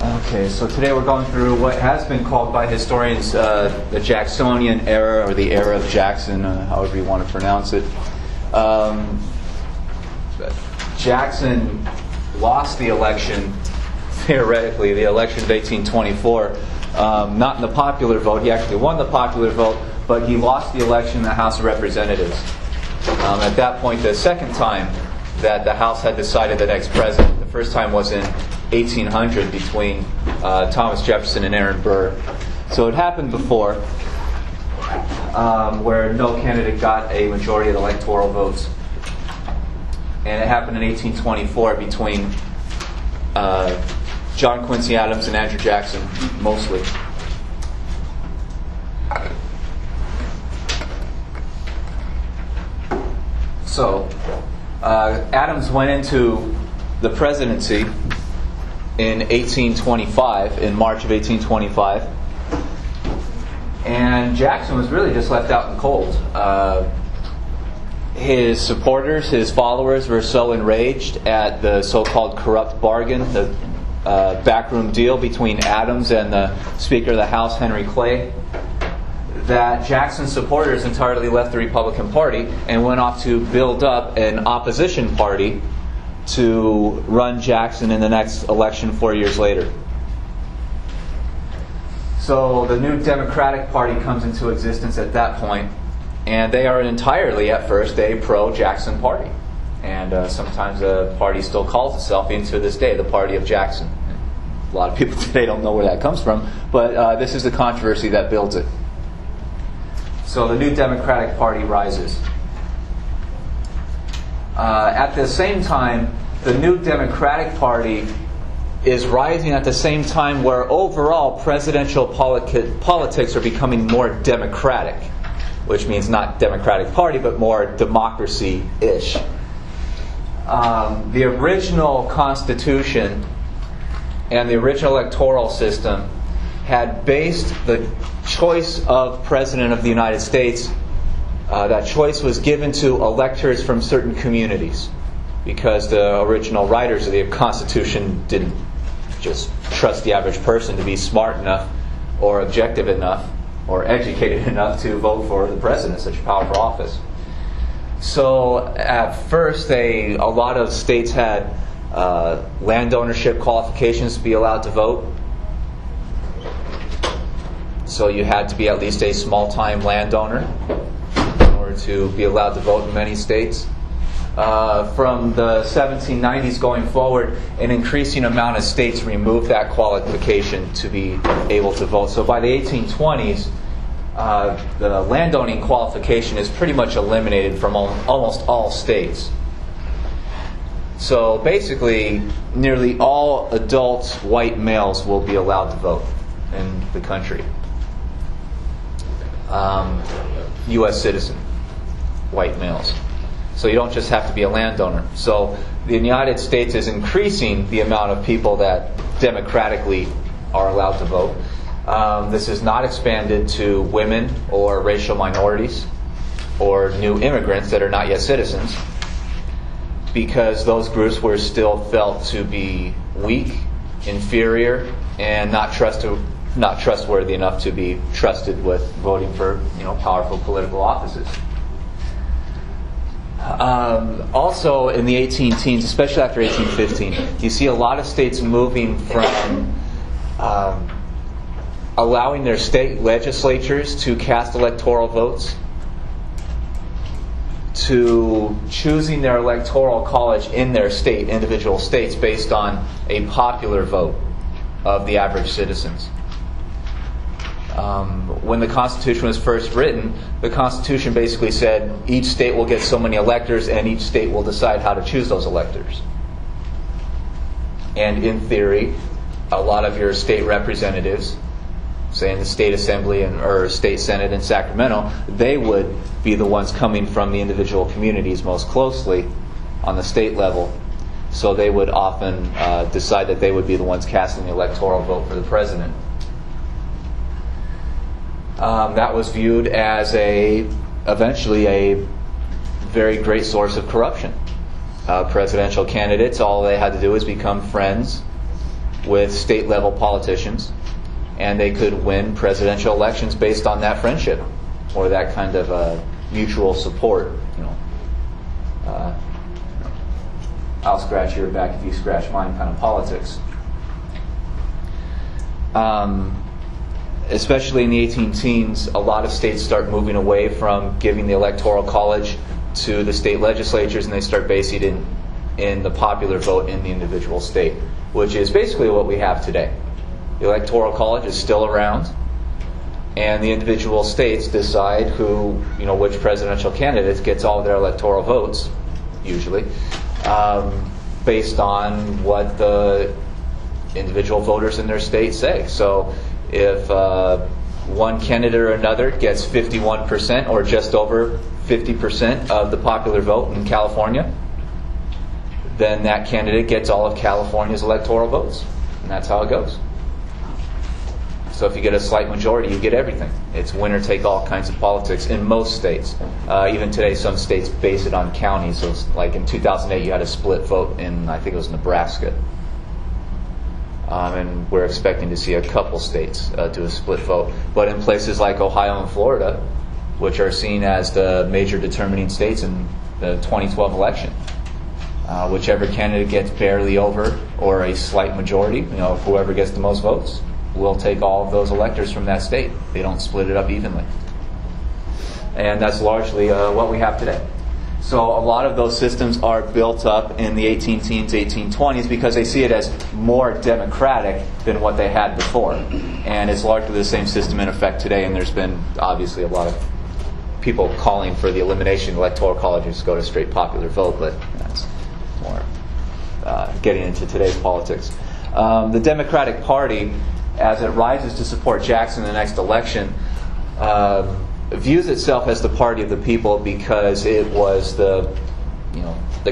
Okay, so today we're going through what has been called by historians the Jacksonian era, or the Era of Jackson, however you want to pronounce it. Jackson lost the election, theoretically, the election of 1824, not in the popular vote. He actually won the popular vote, but he lost the election in the House of Representatives. At that point, the second time that the House had decided the next president. The first time was in 1800 between Thomas Jefferson and Aaron Burr. So it happened before, where no candidate got a majority of the electoral votes. And it happened in 1824 between John Quincy Adams and Andrew Jackson, mostly. So, Adams went into the presidency in 1825, in March of 1825, and Jackson was really just left out in the cold. His supporters, his followers, were so enraged at the so-called corrupt bargain, the backroom deal between Adams and the Speaker of the House, Henry Clay, that Jackson's supporters entirely left the Republican Party and went off to build up an opposition party to run Jackson in the next election 4 years later. So the new Democratic Party comes into existence at that point, and they are entirely, at first, a pro-Jackson party. And sometimes the party still calls itself, even to this day, the Party of Jackson. A lot of people today don't know where that comes from, but this is the controversy that builds it. So the new Democratic Party rises. At the same time, the new Democratic Party is rising at the same time where overall presidential politics are becoming more democratic, which means not Democratic Party, but more democracy-ish. The original Constitution and the original electoral system had based the choice of President of the United States, that choice was given to electors from certain communities, because the original writers of the Constitution didn't just trust the average person to be smart enough or objective enough or educated enough to vote for the president, such a powerful office. So at first, a lot of states had land ownership qualifications to be allowed to vote. So you had to be at least a small-time landowner in order to be allowed to vote in many states. From the 1790s going forward, an increasing amount of states removed that qualification to be able to vote. So by the 1820s, the landowning qualification is pretty much eliminated from almost all states. So basically, nearly all adult white males will be allowed to vote in the country. U.S. citizen, white males. So you don't just have to be a landowner. So the United States is increasing the amount of people that democratically are allowed to vote. This is not expanded to women or racial minorities or new immigrants that are not yet citizens, because those groups were still felt to be weak, inferior, and not trustworthy enough to be trusted with voting for powerful political offices. Also in the 18-teens, especially after 1815, you see a lot of states moving from allowing their state legislatures to cast electoral votes to choosing their electoral college in their state, individual states, based on a popular vote of the average citizens. When the Constitution was first written, the Constitution basically said each state will get so many electors and each state will decide how to choose those electors. And in theory, a lot of your state representatives, say in the state assembly or state senate in Sacramento, they would be the ones coming from the individual communities most closely on the state level. So they would often decide that they would be the ones casting the electoral vote for the president. That was viewed as eventually a very great source of corruption. Presidential candidates, all they had to do was become friends with state-level politicians, and they could win presidential elections based on that friendship or that kind of mutual support. I'll scratch your back if you scratch mine kind of politics. Especially in the 18 teens, a lot of states start moving away from giving the Electoral College to the state legislatures, and they start basing it in the popular vote in the individual state, which is basically what we have today. The Electoral College is still around, and the individual states decide which presidential candidate gets all of their electoral votes, usually, based on what the individual voters in their state say. So if one candidate or another gets 51% or just over 50% of the popular vote in California, then that candidate gets all of California's electoral votes. And that's how it goes. So if you get a slight majority, you get everything. It's winner-take-all kinds of politics in most states. Even today, some states base it on counties. So like in 2008, you had a split vote in, I think it was Nebraska. And we're expecting to see a couple states do a split vote. But in places like Ohio and Florida, which are seen as the major determining states in the 2012 election, whichever candidate gets barely over or a slight majority, whoever gets the most votes, will take all of those electors from that state. They don't split it up evenly. And that's largely what we have today. So a lot of those systems are built up in the 18 teens, 1820s, because they see it as more democratic than what they had before. And it's largely the same system in effect today, and there's been obviously a lot of people calling for the elimination of electoral colleges to go to straight popular vote, but that's more getting into today's politics. The Democratic Party, as it rises to support Jackson in the next election, views itself as the party of the people because it was the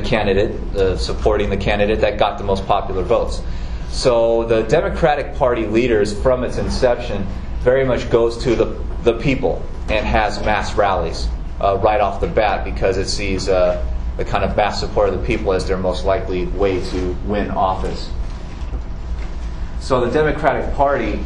candidate, supporting the candidate that got the most popular votes. So the Democratic Party leaders, from its inception, very much goes to the people and has mass rallies right off the bat because it sees the kind of mass support of the people as their most likely way to win office. So the Democratic Party,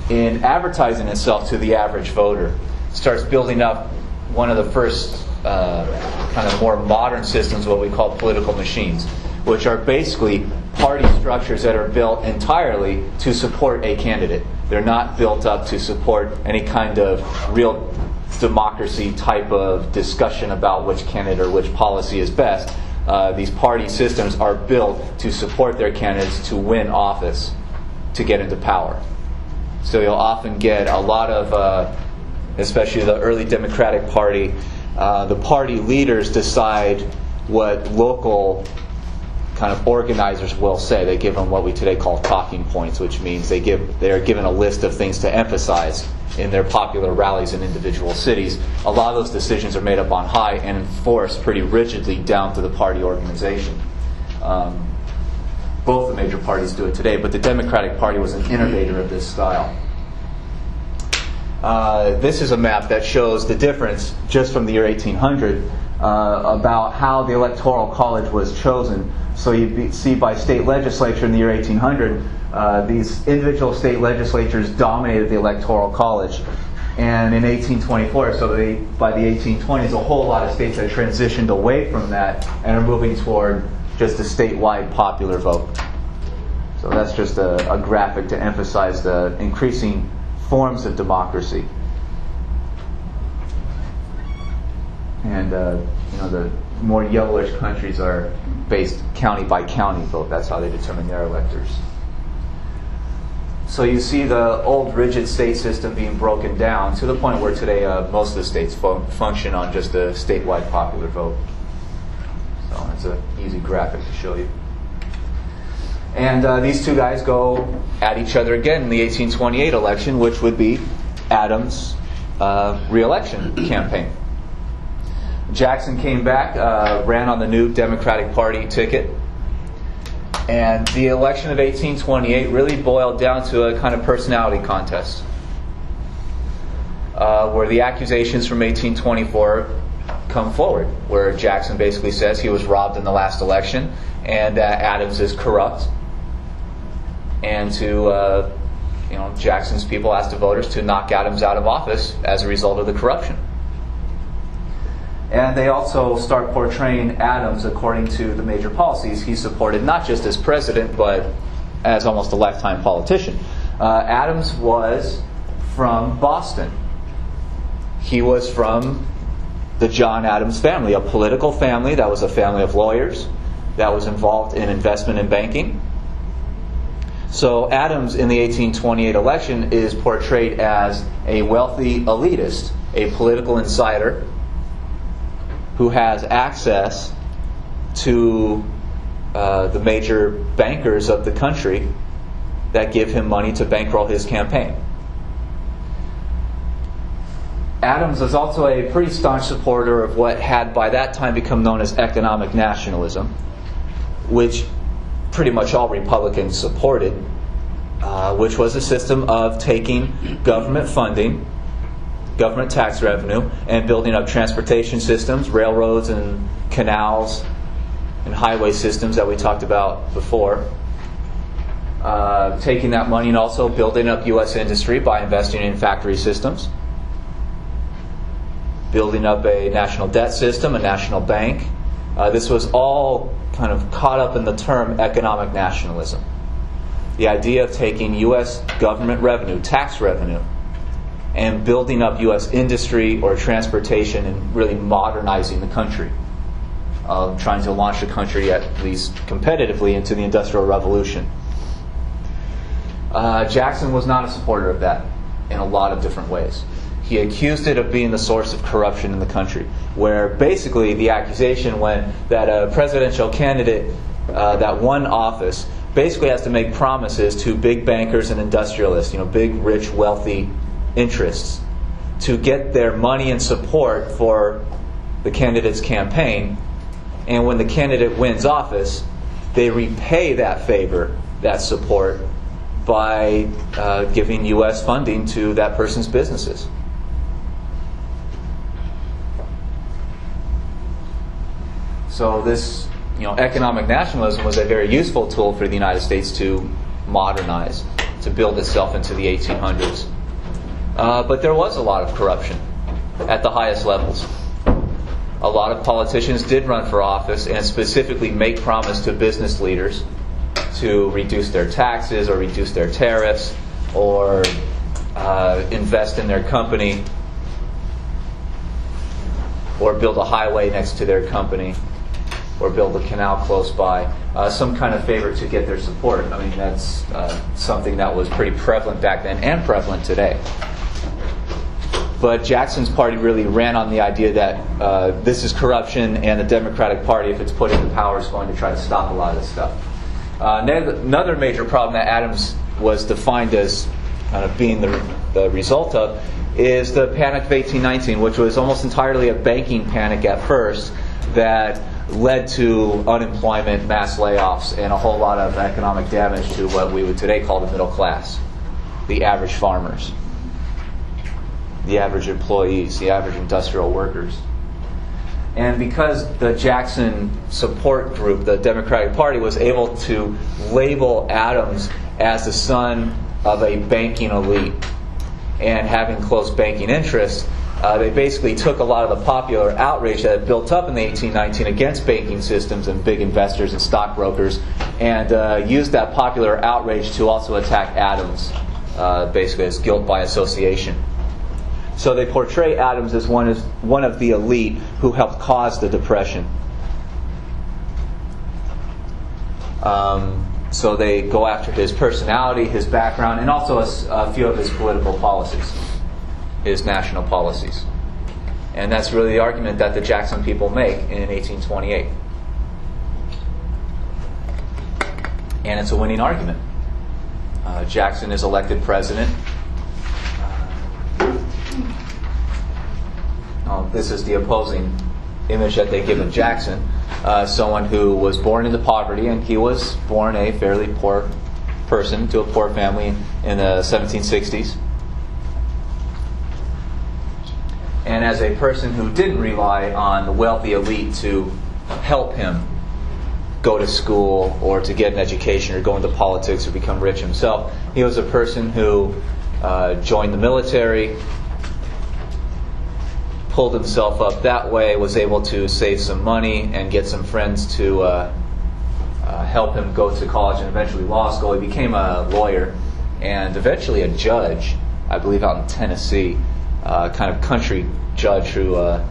in advertising itself to the average voter, starts building up one of the first kind of more modern systems, what we call political machines, which are basically party structures that are built entirely to support a candidate. They're not built up to support any kind of real democracy type of discussion about which candidate or which policy is best. These party systems are built to support their candidates to win office, to get into power. So you'll often get a lot of, especially the early Democratic Party, the party leaders decide what local kind of organizers will say. They give them what we today call talking points, which means they're given a list of things to emphasize in their popular rallies in individual cities. A lot of those decisions are made up on high and enforced pretty rigidly down to the party organization. Both the major parties do it today, but the Democratic Party was an innovator of this style. This is a map that shows the difference just from the year 1800 about how the Electoral College was chosen. So you see by state legislature in the year 1800, these individual state legislatures dominated the Electoral College. And in 1824, so by the 1820s, a whole lot of states had transitioned away from that and are moving toward just a statewide popular vote. So that's just a graphic to emphasize the increasing forms of democracy. And the more yellowish countries are based county by county vote. That's how they determine their electors. So you see the old rigid state system being broken down to the point where today most of the states function on just a statewide popular vote. So that's an easy graphic to show you. And these two guys go at each other again in the 1828 election, which would be Adams' re-election campaign. Jackson came back, ran on the new Democratic Party ticket, and the election of 1828 really boiled down to a kind of personality contest, where the accusations from 1824 come forward, where Jackson basically says he was robbed in the last election and that Adams is corrupt. and to Jackson's people asked the voters to knock Adams out of office as a result of the corruption. And they also start portraying Adams, according to the major policies he supported, not just as president, but as almost a lifetime politician. Adams was from Boston. He was from the John Adams family, a political family that was a family of lawyers that was involved in investment and banking. So Adams in the 1828 election is portrayed as a wealthy elitist, a political insider who has access to the major bankers of the country that give him money to bankroll his campaign. Adams was also a pretty staunch supporter of what had by that time become known as economic nationalism, which pretty much all Republicans supported, which was a system of taking government funding, government tax revenue, and building up transportation systems, railroads and canals and highway systems that we talked about before. Taking that money and also building up U.S. industry by investing in factory systems. Building up a national debt system, a national bank. This was all kind of caught up in the term economic nationalism. The idea of taking U.S. government revenue, tax revenue, and building up U.S. industry or transportation and really modernizing the country. Trying to launch the country, at least competitively, into the Industrial Revolution. Jackson was not a supporter of that in a lot of different ways. He accused it of being the source of corruption in the country, where basically the accusation went that a presidential candidate that won office basically has to make promises to big bankers and industrialists, big, rich, wealthy interests, to get their money and support for the candidate's campaign. And when the candidate wins office, they repay that favor, that support, by giving U.S. funding to that person's businesses. So this, economic nationalism was a very useful tool for the United States to modernize, to build itself into the 1800s. But there was a lot of corruption at the highest levels. A lot of politicians did run for office and specifically make promise to business leaders to reduce their taxes or reduce their tariffs or invest in their company or build a highway next to their company or build a canal close by, some kind of favor to get their support. I mean, that's something that was pretty prevalent back then and prevalent today. But Jackson's party really ran on the idea that this is corruption, and the Democratic Party, if it's put into power, is going to try to stop a lot of this stuff. Another major problem that Adams was defined as kind of being the result of is the Panic of 1819, which was almost entirely a banking panic at first that led to unemployment, mass layoffs, and a whole lot of economic damage to what we would today call the middle class, the average farmers, the average employees, the average industrial workers. And because the Jackson support group, the Democratic Party, was able to label Adams as the son of a banking elite and having close banking interests, they basically took a lot of the popular outrage that had built up in the 1819 against banking systems and big investors and stockbrokers and used that popular outrage to also attack Adams, basically as guilt by association. So they portray Adams as one of the elite who helped cause the Depression. So they go after his personality, his background, and also a few of his political policies, his national policies. And that's really the argument that the Jackson people make in 1828. And it's a winning argument. Jackson is elected president. This is the opposing image that they give of Jackson. Someone who was born into poverty, and he was born a fairly poor person to a poor family in the 1760s. And as a person who didn't rely on the wealthy elite to help him go to school or to get an education or go into politics or become rich himself. He was a person who joined the military, pulled himself up that way, was able to save some money and get some friends to help him go to college and eventually law school. He became a lawyer and eventually a judge, I believe out in Tennessee, kind of country judge who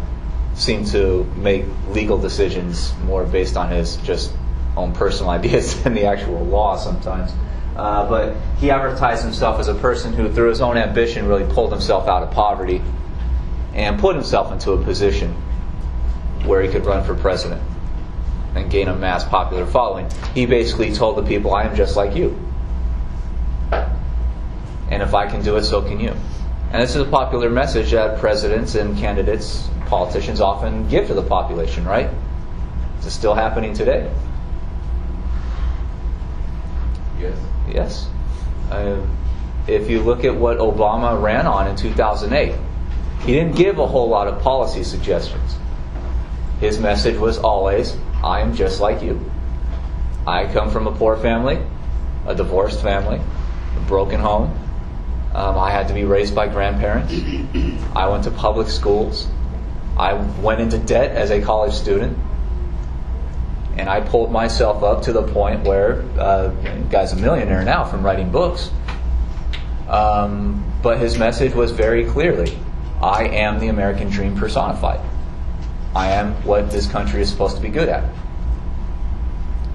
seemed to make legal decisions more based on his just own personal ideas than the actual law sometimes. But he advertised himself as a person who, through his own ambition, really pulled himself out of poverty and put himself into a position where he could run for president and gain a mass popular following. He basically told the people, I am just like you. And if I can do it, so can you. And this is a popular message that presidents and candidates, politicians often give to the population, right? Is it still happening today? Yes. Yes. If you look at what Obama ran on in 2008, he didn't give a whole lot of policy suggestions. His message was always, I am just like you. I come from a poor family, a divorced family, a broken home. I had to be raised by grandparents. I went to public schools. I went into debt as a college student. And I pulled myself up to the point where, the guy's a millionaire now from writing books. But his message was very clearly, I am the American dream personified. I am what this country is supposed to be good at.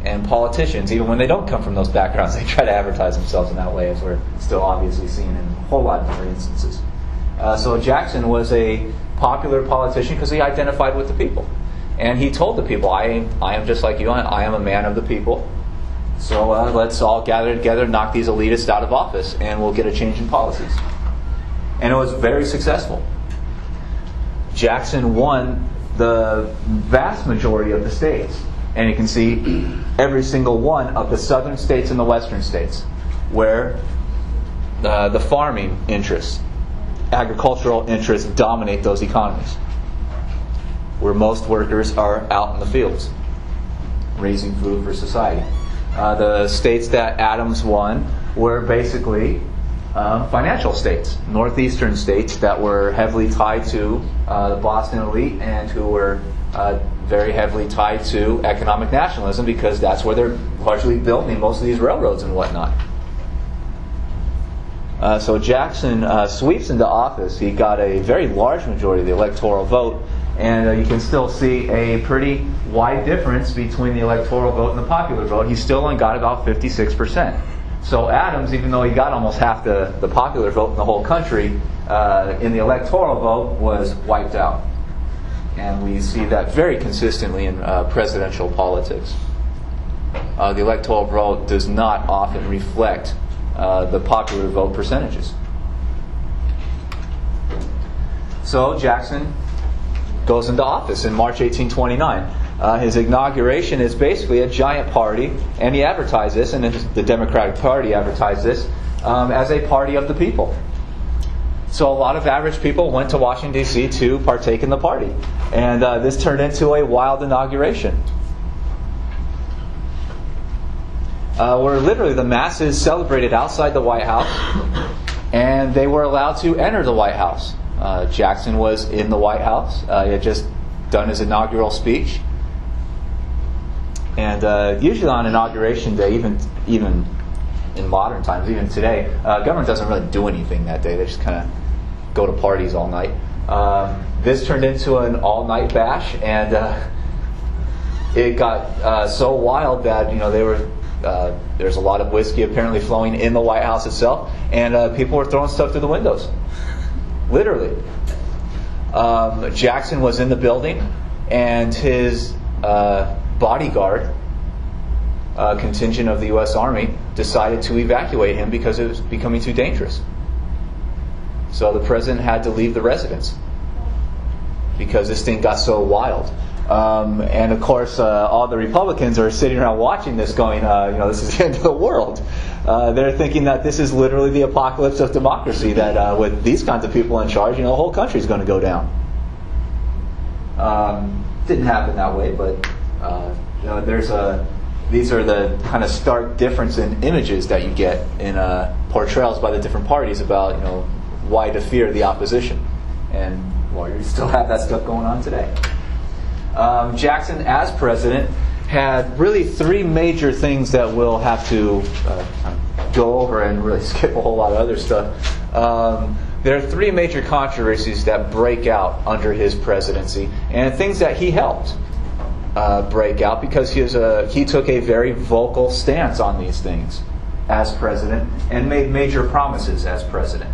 And politicians, even when they don't come from those backgrounds, they try to advertise themselves in that way, as we're still obviously seeing in a whole lot of different instances. So Jackson was a popular politician because he identified with the people. And he told the people, I am just like you, I am a man of the people. So let's all gather together, knock these elitists out of office, and we'll get a change in policies. And it was very successful. Jackson won the vast majority of the states. And you can see every single one of the southern states and the western states where the farming interests, agricultural interests dominate those economies, where most workers are out in the fields raising food for society. The states that Adams won were basically financial states, northeastern states that were heavily tied to the Boston elite and who were very heavily tied to economic nationalism, because that's where they're largely building most of these railroads and whatnot. So Jackson sweeps into office. He got a very large majority of the electoral vote, and you can still see a pretty wide difference between the electoral vote and the popular vote. He still only got about 56%. So Adams, even though he got almost half the popular vote in the whole country, in the electoral vote was wiped out. And we see that very consistently in presidential politics. The electoral vote does not often reflect the popular vote percentages. So Jackson goes into office in March 1829. His inauguration is basically a giant party, and he advertised this, and the Democratic Party advertised this, as a party of the people. So a lot of average people went to Washington, D.C. to partake in the party. And this turned into a wild inauguration, where literally the masses celebrated outside the White House, and they were allowed to enter the White House. Jackson was in the White House. He had just done his inaugural speech. And usually on Inauguration Day, even in modern times, even today, government doesn't really do anything that day. They just kind of go to parties all night. This turned into an all-night bash, and it got so wild that there's a lot of whiskey apparently flowing in the White House itself, and people were throwing stuff through the windows, literally. Jackson was in the building, and his bodyguard contingent of the U.S. Army decided to evacuate him because it was becoming too dangerous. So the president had to leave the residence because this thing got so wild. And of course, all the Republicans are sitting around watching this going, this is the end of the world. They're thinking that this is literally the apocalypse of democracy, that with these kinds of people in charge, the whole country's going to go down. Didn't happen that way, but there's a these are the kind of stark difference in images that you get in portrayals by the different parties about, why to fear the opposition. And you still have that stuff going on today. Jackson, as president, had really three major things that we'll have to go over and really skip a whole lot of other stuff. There are three major controversies that break out under his presidency, and things that he helped break out because he took a very vocal stance on these things as president and made major promises as president.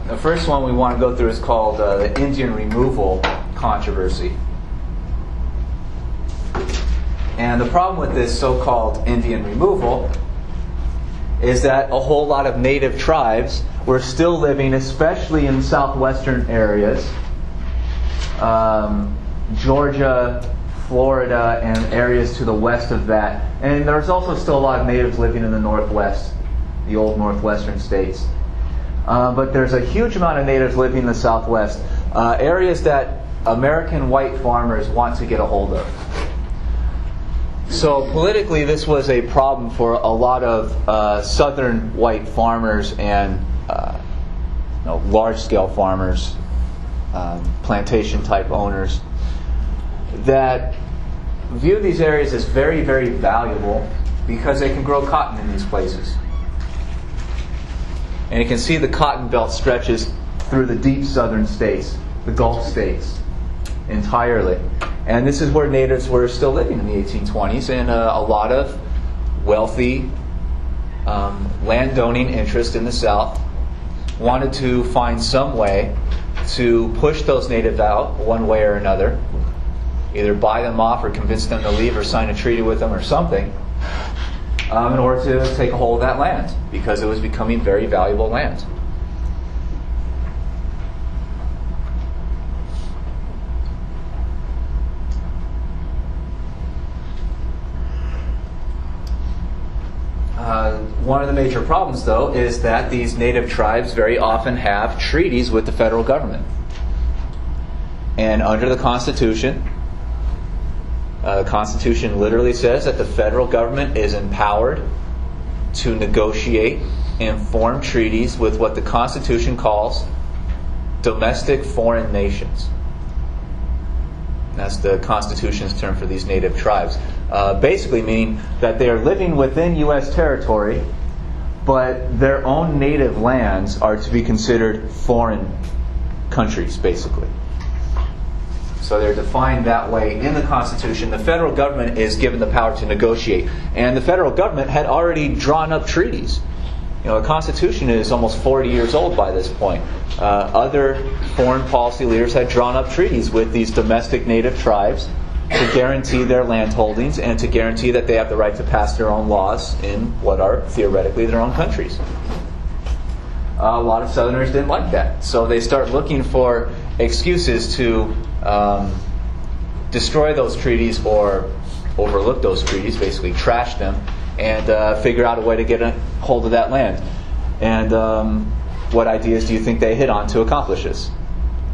The first one we want to go through is called the Indian removal controversy. And the problem with this so-called Indian removal is that a whole lot of native tribes were still living, especially in southwestern areas, Georgia, Florida, and areas to the west of that. And there's also still a lot of natives living in the northwest, the old northwestern states. But there's a huge amount of natives living in the southwest, areas that American white farmers want to get a hold of. So politically, this was a problem for a lot of southern white farmers and large-scale farmers, plantation-type owners, that view these areas as very, very valuable because they can grow cotton in these places. And you can see the cotton belt stretches through the deep southern states, the Gulf states, entirely. And this is where natives were still living in the 1820s, and a lot of wealthy landowning interest in the South wanted to find some way to push those natives out one way or another, either buy them off or convince them to leave or sign a treaty with them or something, in order to take a hold of that land, because it was becoming very valuable land. One of the major problems, though, is that these native tribes very often have treaties with the federal government. And under the Constitution literally says that the federal government is empowered to negotiate and form treaties with what the Constitution calls domestic foreign nations. That's the Constitution's term for these native tribes. Basically meaning that they are living within U.S. territory, but their own native lands are to be considered foreign countries, basically. So they're defined that way in the Constitution. The federal government is given the power to negotiate. And the federal government had already drawn up treaties. The Constitution is almost 40 years old by this point. Other foreign policy leaders had drawn up treaties with these domestic native tribes to guarantee their land holdings and to guarantee that they have the right to pass their own laws in what are theoretically their own countries. A lot of Southerners didn't like that. So they start looking for excuses to destroy those treaties or overlook those treaties, basically trash them, and figure out a way to get a hold of that land. And what ideas do you think they hit on to accomplish this?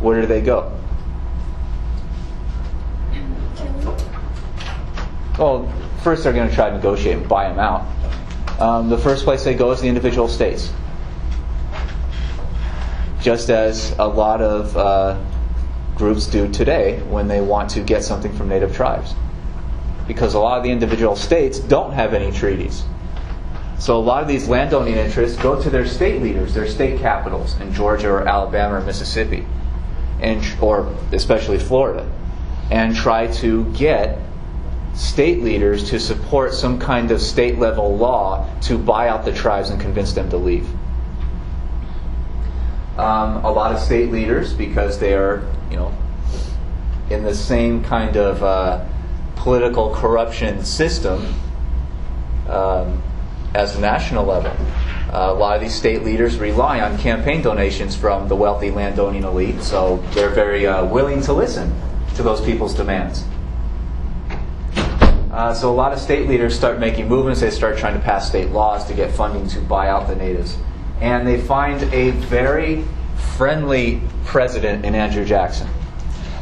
Where do they go? Well, first they're going to try to negotiate and buy them out. The first place they go is the individual states. Just as a lot of groups do today when they want to get something from native tribes. Because a lot of the individual states don't have any treaties. So a lot of these landowning interests go to their state leaders, their state capitals in Georgia or Alabama or Mississippi, or especially Florida, and try to get state leaders to support some kind of state-level law to buy out the tribes and convince them to leave. A lot of state leaders, because they are, in the same kind of political corruption system as the national level. A lot of these state leaders rely on campaign donations from the wealthy landowning elite, so they're very willing to listen to those people's demands. So a lot of state leaders start making movements. They start trying to pass state laws to get funding to buy out the natives. And they find a very friendly president in Andrew Jackson.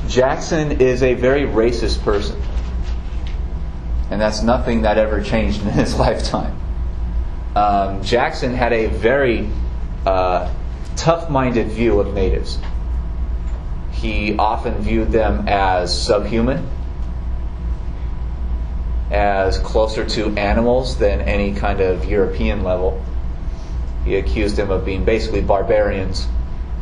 Jackson is a very racist person. And that's nothing that ever changed in his lifetime. Jackson had a very tough-minded view of natives. He often viewed them as subhuman, as closer to animals than any kind of European level. He accused them of being basically barbarians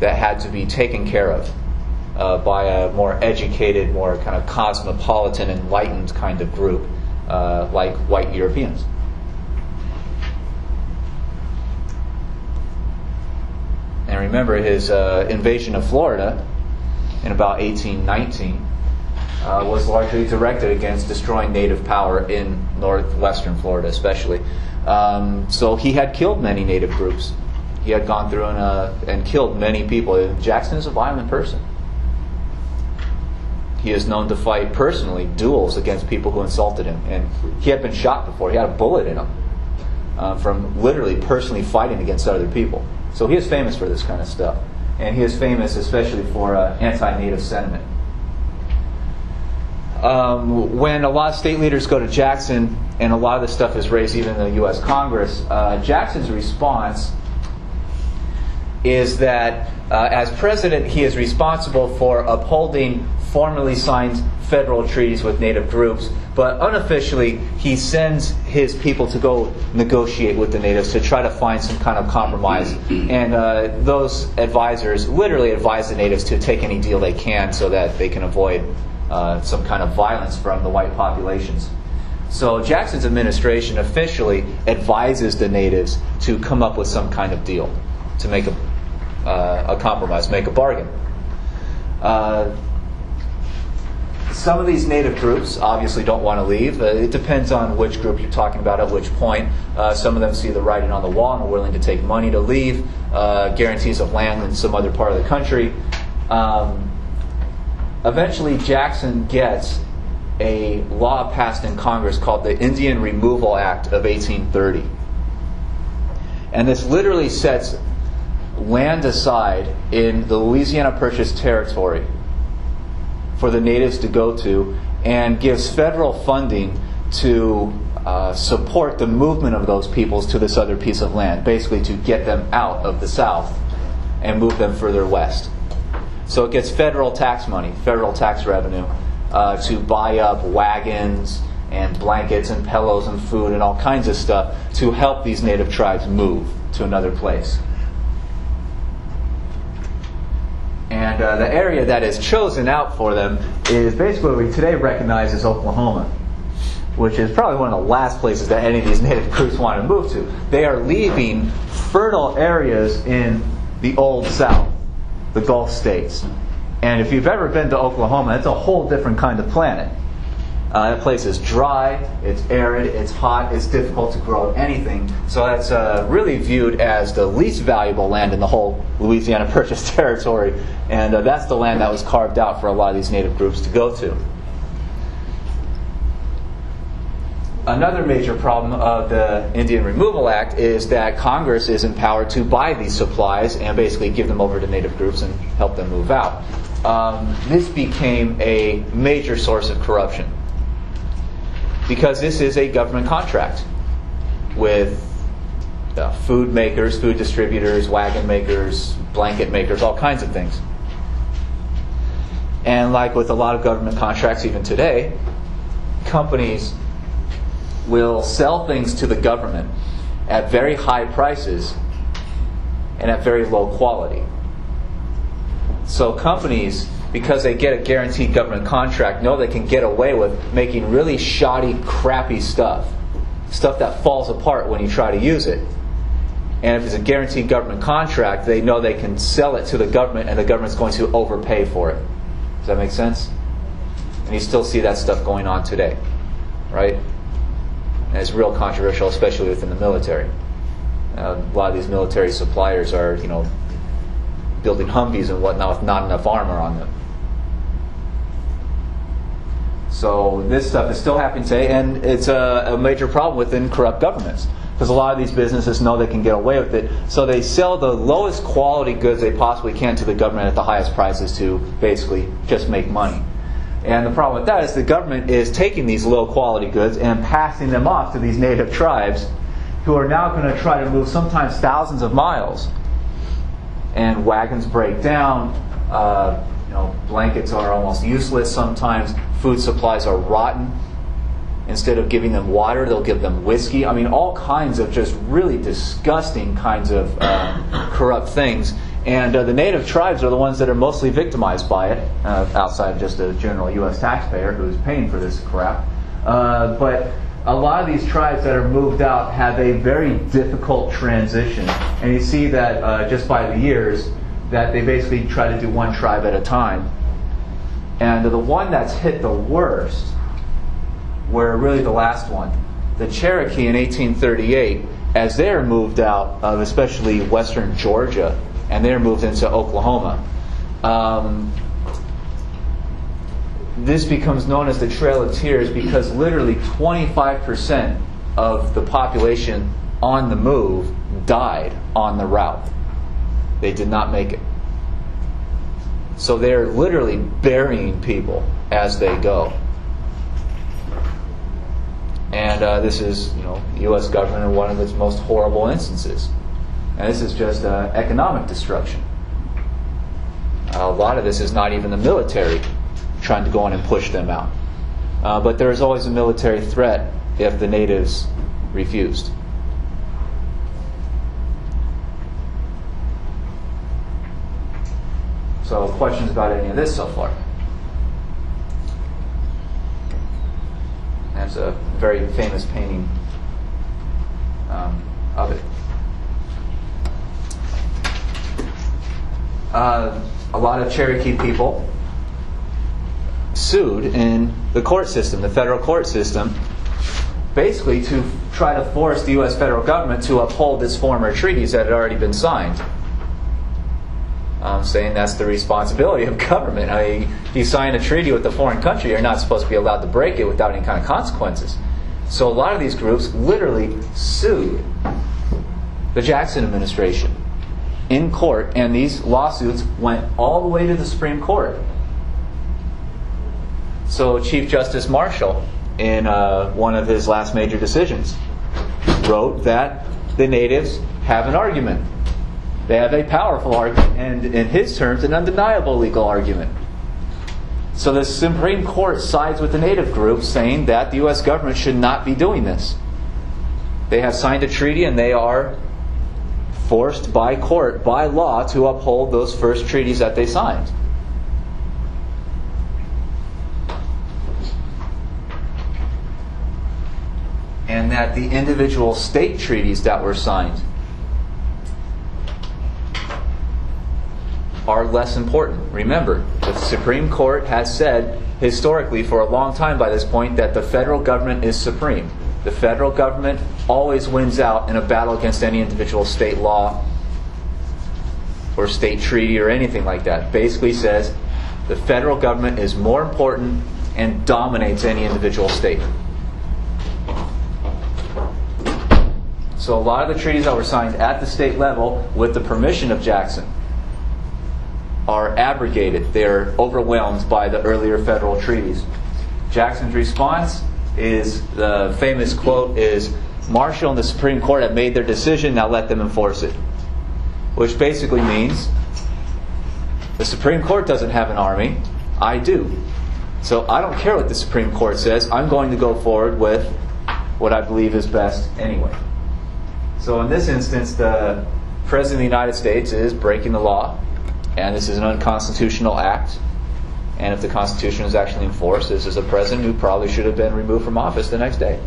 that had to be taken care of by a more educated, more kind of cosmopolitan, enlightened kind of group like white Europeans. And remember, his invasion of Florida in about 1819 was largely directed against destroying native power in northwestern Florida especially. So he had killed many native groups. He had gone through and killed many people. Jackson is a violent person. He is known to fight personally duels against people who insulted him. And he had been shot before. He had a bullet in him from literally personally fighting against other people. So he is famous for this kind of stuff. And he is famous especially for anti-native sentiment. When a lot of state leaders go to Jackson, and a lot of this stuff is raised even in the U.S. Congress, Jackson's response is that as president, he is responsible for upholding formally signed federal treaties with native groups, but unofficially he sends his people to go negotiate with the natives to try to find some kind of compromise. And those advisors literally advise the natives to take any deal they can so that they can avoid some kind of violence from the white populations. So Jackson's administration officially advises the natives to come up with some kind of deal, to make a compromise, make a bargain. Some of these native groups obviously don't want to leave. It depends on which group you're talking about at which point. Some of them see the writing on the wall and are willing to take money to leave, guarantees of land in some other part of the country. Eventually, Jackson gets a law passed in Congress called the Indian Removal Act of 1830. And this literally sets land aside in the Louisiana Purchase territory for the natives to go to, and gives federal funding to support the movement of those peoples to this other piece of land, basically to get them out of the South and move them further west. So it gets federal tax money, federal tax revenue, to buy up wagons and blankets and pillows and food and all kinds of stuff to help these native tribes move to another place. And the area that is chosen out for them is basically what we today recognize as Oklahoma, which is probably one of the last places that any of these native groups want to move to. They are leaving fertile areas in the Old South, the Gulf states. And if you've ever been to Oklahoma, it's a whole different kind of planet. That place is dry, it's arid, it's hot, it's difficult to grow anything. So that's really viewed as the least valuable land in the whole Louisiana Purchase territory. And that's the land that was carved out for a lot of these native groups to go to. Another major problem of the Indian Removal Act is that Congress is empowered to buy these supplies and basically give them over to native groups and help them move out. This became a major source of corruption, because this is a government contract with food makers, food distributors, wagon makers, blanket makers, all kinds of things. And like with a lot of government contracts even today, companies will sell things to the government at very high prices and at very low quality. So companies, because they get a guaranteed government contract, know they can get away with making really shoddy, crappy stuff that falls apart when you try to use it. And if it's a guaranteed government contract, they know they can sell it to the government and the government's going to overpay for it. Does that make sense? And you still see that stuff going on today, right? And it's real controversial, especially within the military. A lot of these military suppliers are, building Humvees and whatnot with not enough armor on them. So this stuff is still happening today, and it's a major problem within corrupt governments, because a lot of these businesses know they can get away with it, so they sell the lowest quality goods they possibly can to the government at the highest prices to basically just make money. And the problem with that is the government is taking these low quality goods and passing them off to these native tribes, who are now going to try to move sometimes thousands of miles. And wagons break down, blankets are almost useless sometimes, food supplies are rotten. Instead of giving them water, they'll give them whiskey. I mean, all kinds of just really disgusting kinds of corrupt things. And the native tribes are the ones that are mostly victimized by it, outside of just a general U.S. taxpayer who's paying for this crap. But a lot of these tribes that are moved out have a very difficult transition. And you see that just by the years, that they basically try to do one tribe at a time. And the one that's hit the worst were really the last one. The Cherokee in 1838, as they're moved out of especially western Georgia, and they're moved into Oklahoma. This becomes known as the Trail of Tears because literally 25% of the population on the move died on the route. They did not make it. So they're literally burying people as they go. And this is, U.S. government in one of its most horrible instances. And this is just economic destruction. A lot of this is not even the military trying to go in and push them out. But there is always a military threat if the natives refused. So, questions about any of this so far? That's a very famous painting of it. A lot of Cherokee people sued in the court system, the federal court system, basically to try to force the U.S. federal government to uphold its former treaties that had already been signed. Saying that's the responsibility of government. If you sign a treaty with a foreign country, you're not supposed to be allowed to break it without any kind of consequences. So a lot of these groups literally sued the Jackson administration in court, and these lawsuits went all the way to the Supreme Court. So Chief Justice Marshall, in one of his last major decisions, wrote that the natives have an argument. They have a powerful argument, and in his terms, an undeniable legal argument. So the Supreme Court sides with the native groups, saying that the U.S. government should not be doing this. They have signed a treaty, and they are forced by court, by law, to uphold those first treaties that they signed. And that the individual state treaties that were signed are less important. Remember, the Supreme Court has said historically for a long time by this point that the federal government is supreme. The federal government always wins out in a battle against any individual state law or state treaty or anything like that. Basically says the federal government is more important and dominates any individual state. So a lot of the treaties that were signed at the state level with the permission of Jackson are abrogated. They're overwhelmed by the earlier federal treaties. Jackson's response is, the famous quote is, "Marshall and the Supreme Court have made their decision, now let them enforce it." Which basically means the Supreme Court doesn't have an army, I do. So I don't care what the Supreme Court says, I'm going to go forward with what I believe is best anyway. So in this instance, the President of the United States is breaking the law, and this is an unconstitutional act. And if the Constitution is actually enforced, this is a president who probably should have been removed from office the next day.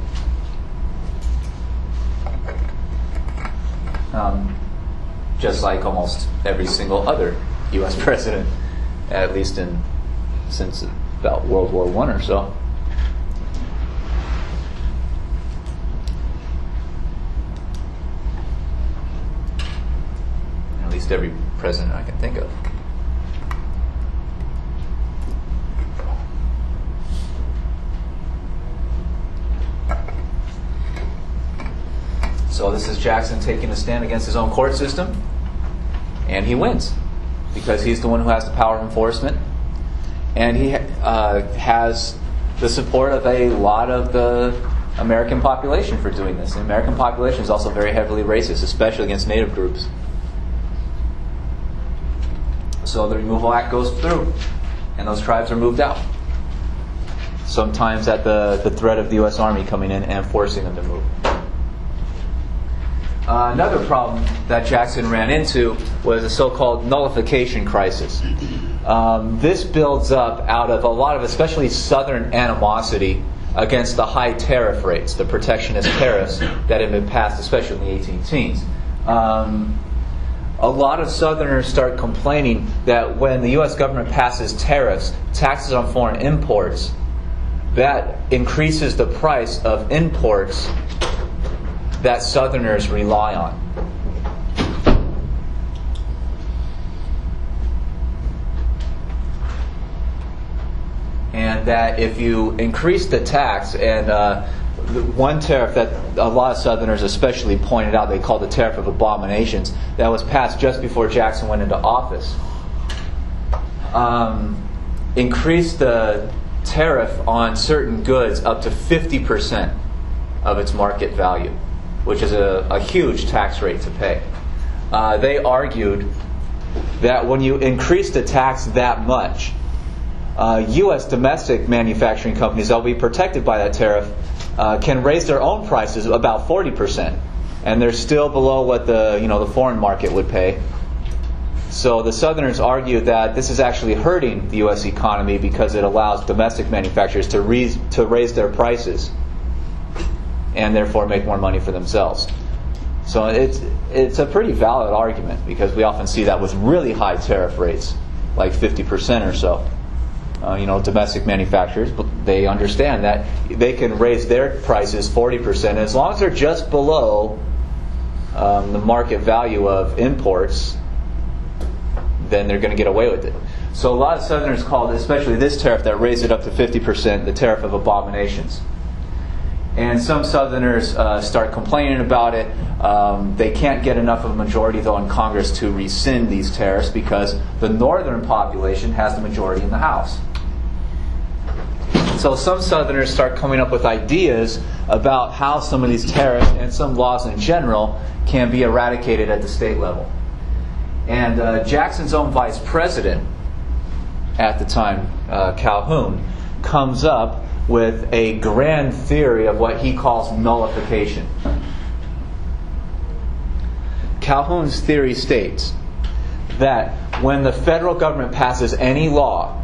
Just like almost every single other U.S. president, at least since about World War I or so. At least every president I can think of. So this is Jackson taking a stand against his own court system, and he wins because he's the one who has the power of enforcement, and he has the support of a lot of the American population for doing this. The American population is also very heavily racist, especially against Native groups. So the Removal Act goes through, and those tribes are moved out. Sometimes at the threat of the U.S. Army coming in and forcing them to move. Another problem that Jackson ran into was a so-called nullification crisis. This builds up out of a lot of especially Southern animosity against the high tariff rates, the protectionist tariffs that had been passed, especially in the 18-teens. A lot of Southerners start complaining that when the U.S. government passes tariffs, taxes on foreign imports, that increases the price of imports that Southerners rely on. And that if you increase the tax, and one tariff that a lot of Southerners especially pointed out, they called the tariff of abominations, that was passed just before Jackson went into office, increased the tariff on certain goods up to 50% of its market value, which is a huge tax rate to pay. They argued that when you increase the tax that much, U.S. domestic manufacturing companies that will be protected by that tariff can raise their own prices about 40%, and they're still below what the foreign market would pay. So the Southerners argued that this is actually hurting the U.S. economy because it allows domestic manufacturers to raise their prices and therefore make more money for themselves. So it's a pretty valid argument because we often see that with really high tariff rates, like 50% or so. Domestic manufacturers, they understand that they can raise their prices 40%, as long as they're just below the market value of imports, then they're going to get away with it. So a lot of Southerners called, especially this tariff that raised it up to 50%, the tariff of abominations. And some Southerners start complaining about it. They can't get enough of a majority, though, in Congress to rescind these tariffs because the northern population has the majority in the House. So some Southerners start coming up with ideas about how some of these tariffs and some laws in general can be eradicated at the state level. And Jackson's own vice president at the time, Calhoun, comes up with a grand theory of what he calls nullification. Calhoun's theory states that when the federal government passes any law,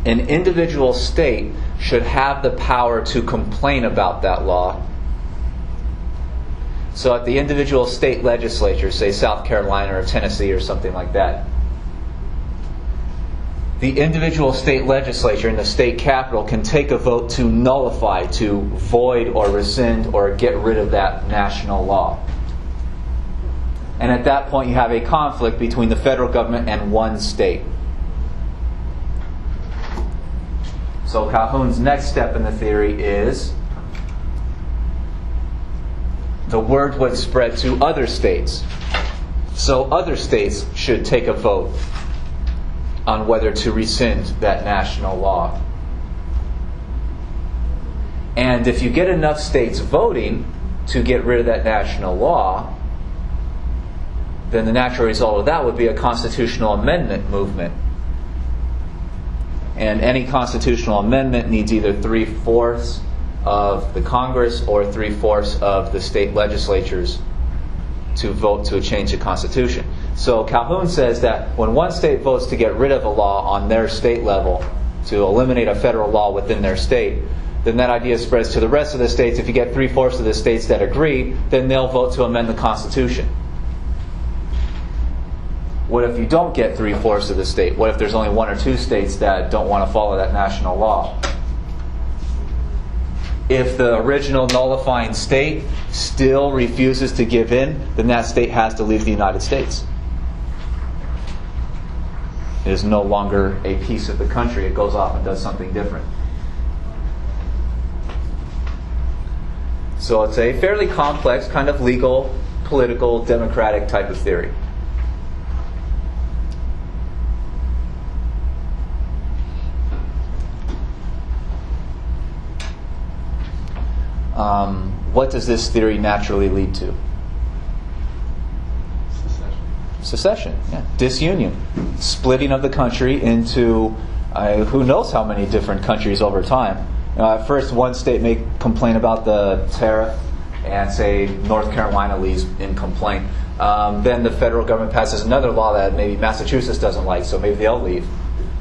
an individual state should have the power to complain about that law. So at the individual state legislature, say South Carolina or Tennessee or something like that, the individual state legislature in the state capital can take a vote to nullify, to void or rescind or get rid of that national law. And at that point you have a conflict between the federal government and one state. So Calhoun's next step in the theory is the word would spread to other states. So other states should take a vote on whether to rescind that national law. And if you get enough states voting to get rid of that national law, then the natural result of that would be a constitutional amendment movement. And any constitutional amendment needs either 3/4 of the Congress or 3/4 of the state legislatures to vote to change the Constitution. So Calhoun says that when one state votes to get rid of a law on their state level, to eliminate a federal law within their state, then that idea spreads to the rest of the states. If you get 3/4 of the states that agree, then they'll vote to amend the Constitution. What if you don't get 3/4 of the state? What if there's only 1 or 2 states that don't want to follow that national law? If the original nullifying state still refuses to give in, then that state has to leave the United States. It is no longer a piece of the country. It goes off and does something different. So it's a fairly complex kind of legal, political, democratic type of theory. What does this theory naturally lead to? Secession, yeah. Disunion. Splitting of the country into who knows how many different countries over time. At first, one state may complain about the tariff, and say North Carolina leaves in complaint. Then the federal government passes another law that maybe Massachusetts doesn't like, so maybe they'll leave.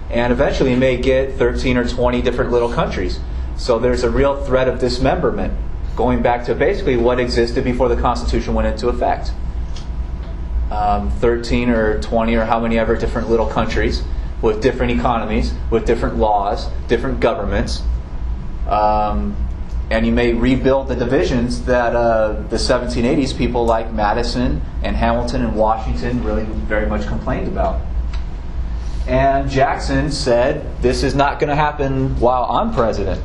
And eventually you may get 13 or 20 different little countries. So there's a real threat of dismemberment, going back to basically what existed before the Constitution went into effect. 13 or 20 or how many ever different little countries with different economies, with different laws, different governments. And you may rebuild the divisions that the 1780s people like Madison and Hamilton and Washington really very much complained about. And Jackson said, this is not going to happen while I'm president.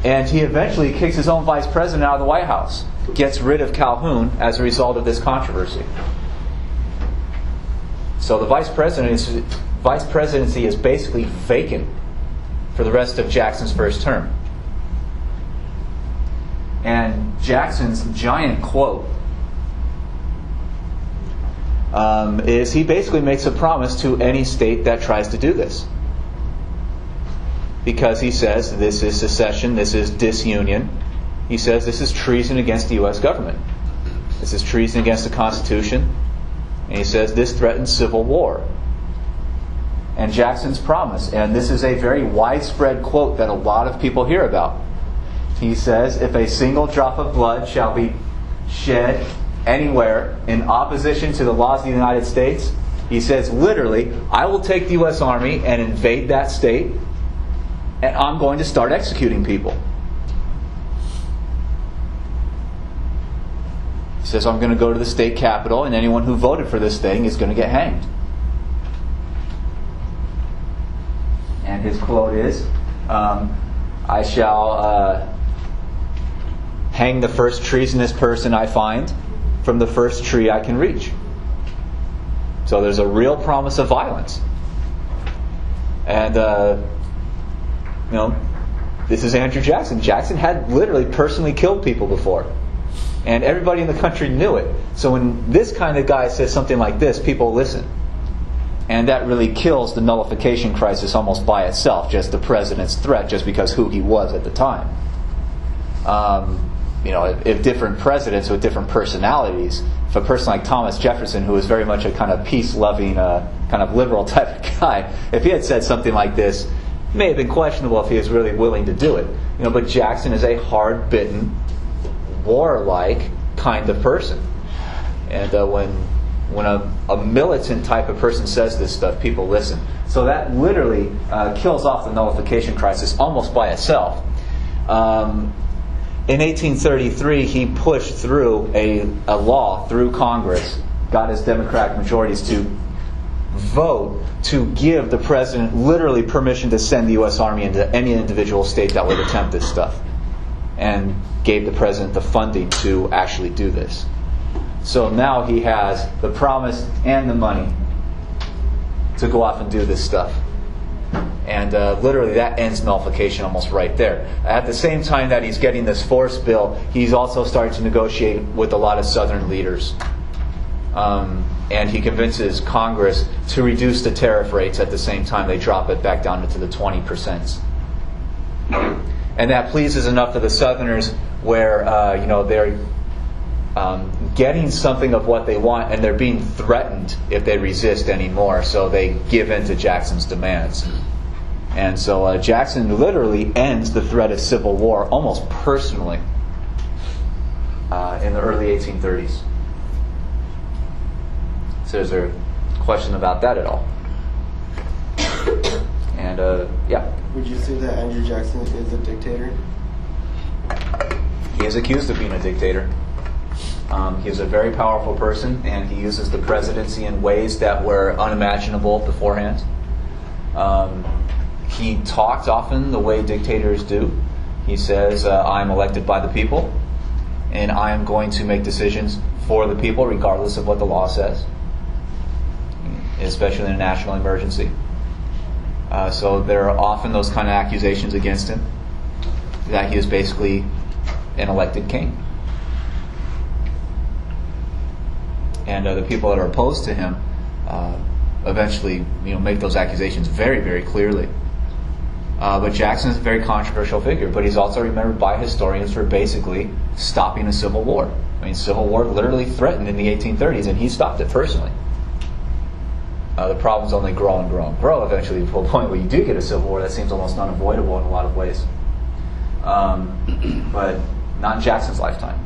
And he eventually kicks his own vice president out of the White House, gets rid of Calhoun as a result of this controversy. So the vice presidency is basically vacant for the rest of Jackson's first term. And Jackson's giant quote is he basically makes a promise to any state that tries to do this. Because he says this is secession, this is disunion. He says this is treason against the U.S. government. This is treason against the Constitution. And he says this threatens civil war. And Jackson's promise, and this is a very widespread quote that a lot of people hear about. He says, if a single drop of blood shall be shed anywhere in opposition to the laws of the United States, he says literally, I will take the U.S. Army and invade that state, and I'm going to start executing people. He says, I'm going to go to the state capitol, and anyone who voted for this thing is going to get hanged. And his quote is, I shall hang the first treasonous person I find from the first tree I can reach. So there's a real promise of violence. And, this is Andrew Jackson. Jackson had literally personally killed people before. And everybody in the country knew it. So when this kind of guy says something like this, people listen. And that really kills the nullification crisis almost by itself, just the president's threat, just because who he was at the time. If different presidents with different personalities, if a person like Thomas Jefferson, who was very much a kind of peace-loving, kind of liberal type of guy, if he had said something like this, it may have been questionable if he was really willing to do it. But Jackson is a hard-bitten, warlike kind of person. And when a militant type of person says this stuff, people listen. So that literally kills off the nullification crisis almost by itself. In 1833, he pushed through a law through Congress, got his Democratic majorities to vote to give the president literally permission to send the U.S. Army into any individual state that would attempt this stuff, and gave the president the funding to actually do this. So now he has the promise and the money to go off and do this stuff. And literally that ends nullification almost right there. At the same time that he's getting this force bill, he's also starting to negotiate with a lot of Southern leaders. And he convinces Congress to reduce the tariff rates at the same time they drop it back down into the 20%. And that pleases enough of the Southerners where they're getting something of what they want, and they're being threatened if they resist anymore, so they give in to Jackson's demands. And so Jackson literally ends the threat of civil war almost personally in the early 1830s. So is there a question about that at all? And yeah. Would you say that Andrew Jackson is a dictator? He is accused of being a dictator. He is a very powerful person, and he uses the presidency in ways that were unimaginable beforehand. He talked often the way dictators do. He says, I'm elected by the people, and I am going to make decisions for the people regardless of what the law says, especially in a national emergency. So there are often those kind of accusations against him, that he is basically an elected king. And the people that are opposed to him eventually make those accusations very, very clearly. But Jackson is a very controversial figure, but he's also remembered by historians for basically stopping a civil war. I mean, civil war literally threatened in the 1830s, and he stopped it personally. The problems only grow and grow and grow eventually to a point where you do get a civil war that seems almost unavoidable in a lot of ways. But not in Jackson's lifetime,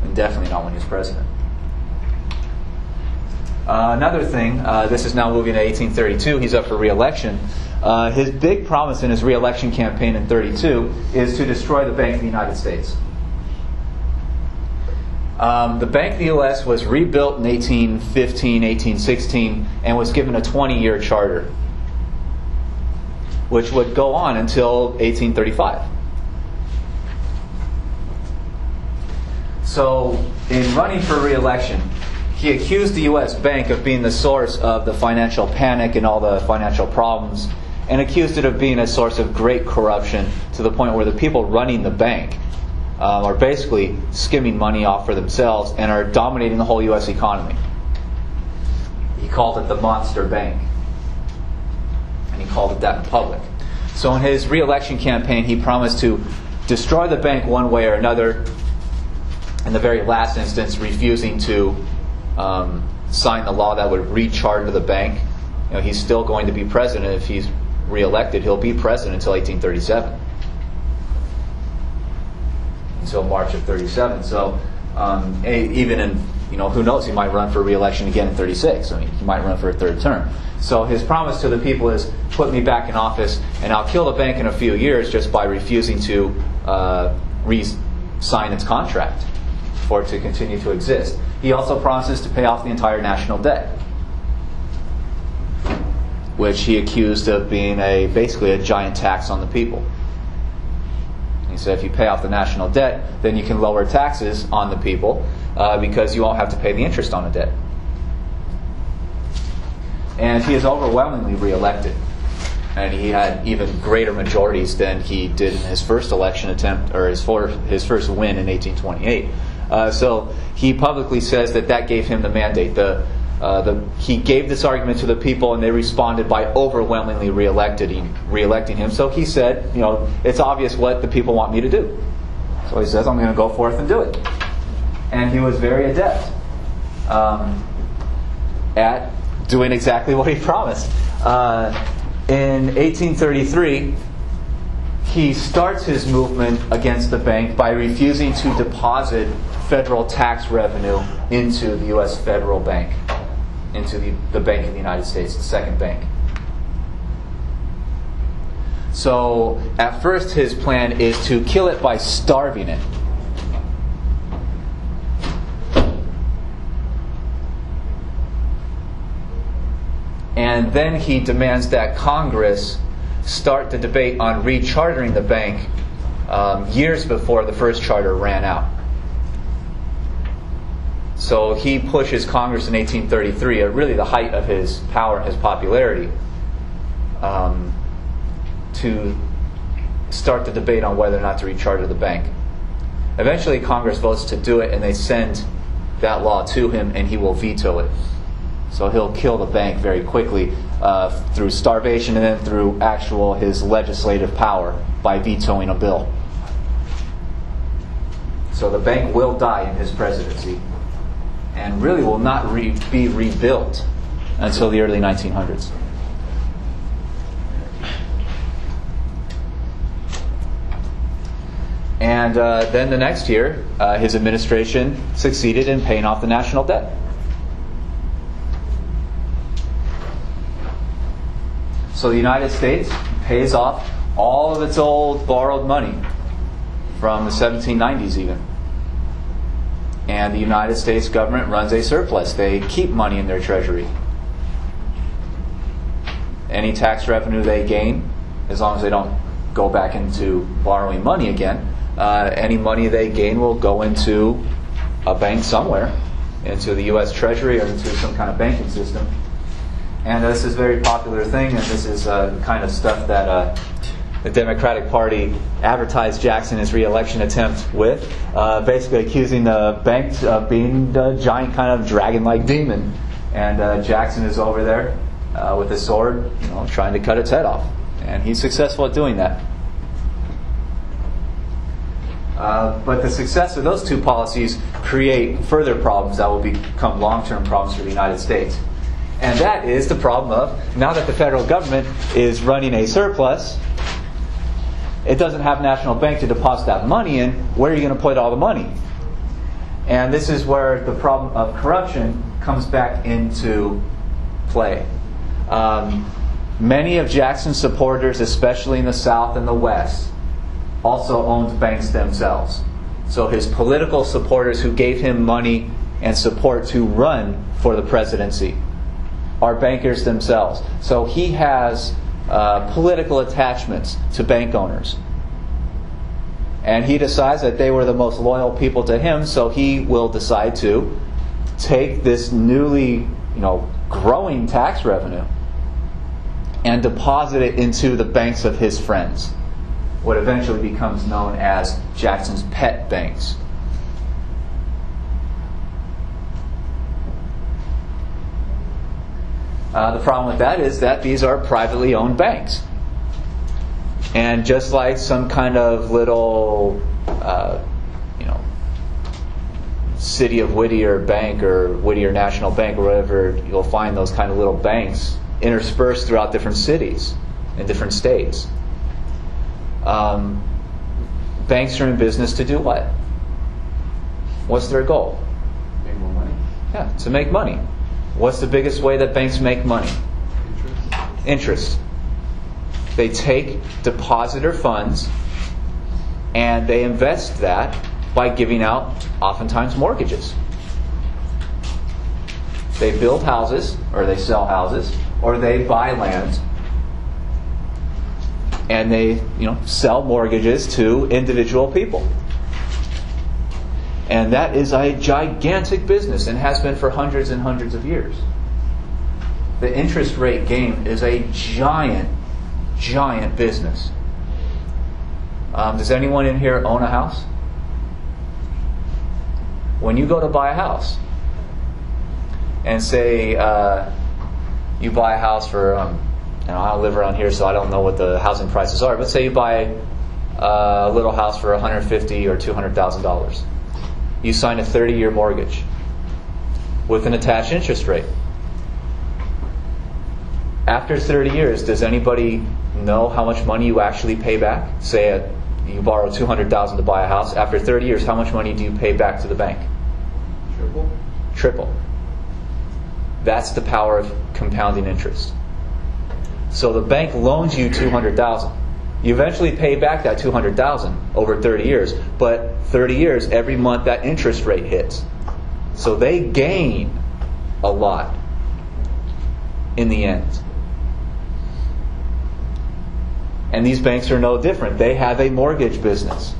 and definitely not when he was president. Another thing, this is now moving to 1832, he's up for re-election. His big promise in his re-election campaign in 32 is to destroy the Bank of the United States. The Bank of the U.S. was rebuilt in 1815, 1816, and was given a 20-year charter, which would go on until 1835. So, in running for re-election, he accused the U.S. Bank of being the source of the financial panic and all the financial problems, and accused it of being a source of great corruption to the point where the people running the bank are basically skimming money off for themselves and are dominating the whole U.S. economy. He called it the monster bank, and he called it that in public. So in his re-election campaign, he promised to destroy the bank one way or another, in the very last instance refusing to sign the law that would recharter the bank. He's still going to be president. If he's re-elected, he'll be president until 1837. Until March of 37. So even in, who knows, he might run for re-election again in 36. I mean, he might run for a third term. So his promise to the people is, put me back in office and I'll kill the bank in a few years just by refusing to re-sign its contract for it to continue to exist. He also promises to pay off the entire national debt, which he accused of being basically a giant tax on the people. He said if you pay off the national debt, then you can lower taxes on the people because you won't have to pay the interest on the debt. And he is overwhelmingly re-elected. And he had even greater majorities than he did in his first election attempt, or his first win in 1828. So he publicly says that gave him the mandate. He gave this argument to the people, and they responded by overwhelmingly re-electing him. So he said, it's obvious what the people want me to do. So he says, I'm going to go forth and do it. And he was very adept at doing exactly what he promised. In 1833, he starts his movement against the bank by refusing to deposit federal tax revenue into the U.S. federal bank, into the Bank of the United States, the second bank. So at first his plan is to kill it by starving it. And then he demands that Congress start the debate on rechartering the bank years before the first charter ran out. So he pushes Congress in 1833, at really the height of his power and his popularity, to start the debate on whether or not to recharter the bank. Eventually Congress votes to do it, and they send that law to him, and he will veto it. So he'll kill the bank very quickly through starvation and then through his legislative power by vetoing a bill. So the bank will die in his presidency and really will not be rebuilt until the early 1900s. And then the next year, his administration succeeded in paying off the national debt. So the United States pays off all of its old borrowed money from the 1790s even. And the United States government runs a surplus. They keep money in their treasury. Any tax revenue they gain, as long as they don't go back into borrowing money again. Any money they gain will go into a bank somewhere, into the U.S. Treasury or into some kind of banking system. And this is a very popular thing, and this is kind of stuff that the Democratic Party advertised Jackson's re-election attempt with, basically accusing the banks of being the giant kind of dragon-like demon. And Jackson is over there with a sword, trying to cut its head off. And he's successful at doing that. But the success of those two policies create further problems that will become long-term problems for the United States. And that is the problem of, now that the federal government is running a surplus, it doesn't have a national bank to deposit that money in. Where are you going to put all the money? And this is where the problem of corruption comes back into play. Many of Jackson's supporters, especially in the South and the West, also owned banks themselves. So his political supporters who gave him money and support to run for the presidency are bankers themselves. So he has political attachments to bank owners. And he decides that they were the most loyal people to him, so he will decide to take this newly, growing tax revenue and deposit it into the banks of his friends, what eventually becomes known as Jackson's pet banks. The problem with that is that these are privately owned banks. And just like some kind of little, City of Whittier Bank or Whittier National Bank or whatever, you'll find those kind of little banks interspersed throughout different cities in different states. Banks are in business to do what? What's their goal? Make more money. Yeah, to make money. What's the biggest way that banks make money? Interest. They take depositor funds and they invest that by giving out, oftentimes, mortgages. They build houses, or they sell houses, or they buy land, and they, sell mortgages to individual people. And that is a gigantic business and has been for hundreds and hundreds of years. The interest rate game is a giant, giant business. Does anyone in here own a house? When you go to buy a house, and say you buy a house for, I don't live around here, so I don't know what the housing prices are, but say you buy a little house for $150,000 or $200,000. You sign a 30-year mortgage with an attached interest rate. After 30 years, does anybody know how much money you actually pay back? Say you borrow $200,000 to buy a house. After 30 years, how much money do you pay back to the bank? Triple. That's the power of compounding interest. So the bank loans you $200,000. You eventually pay back that $200,000 over 30 years, but 30 years, every month that interest rate hits. So they gain a lot in the end. And these banks are no different. They have a mortgage business.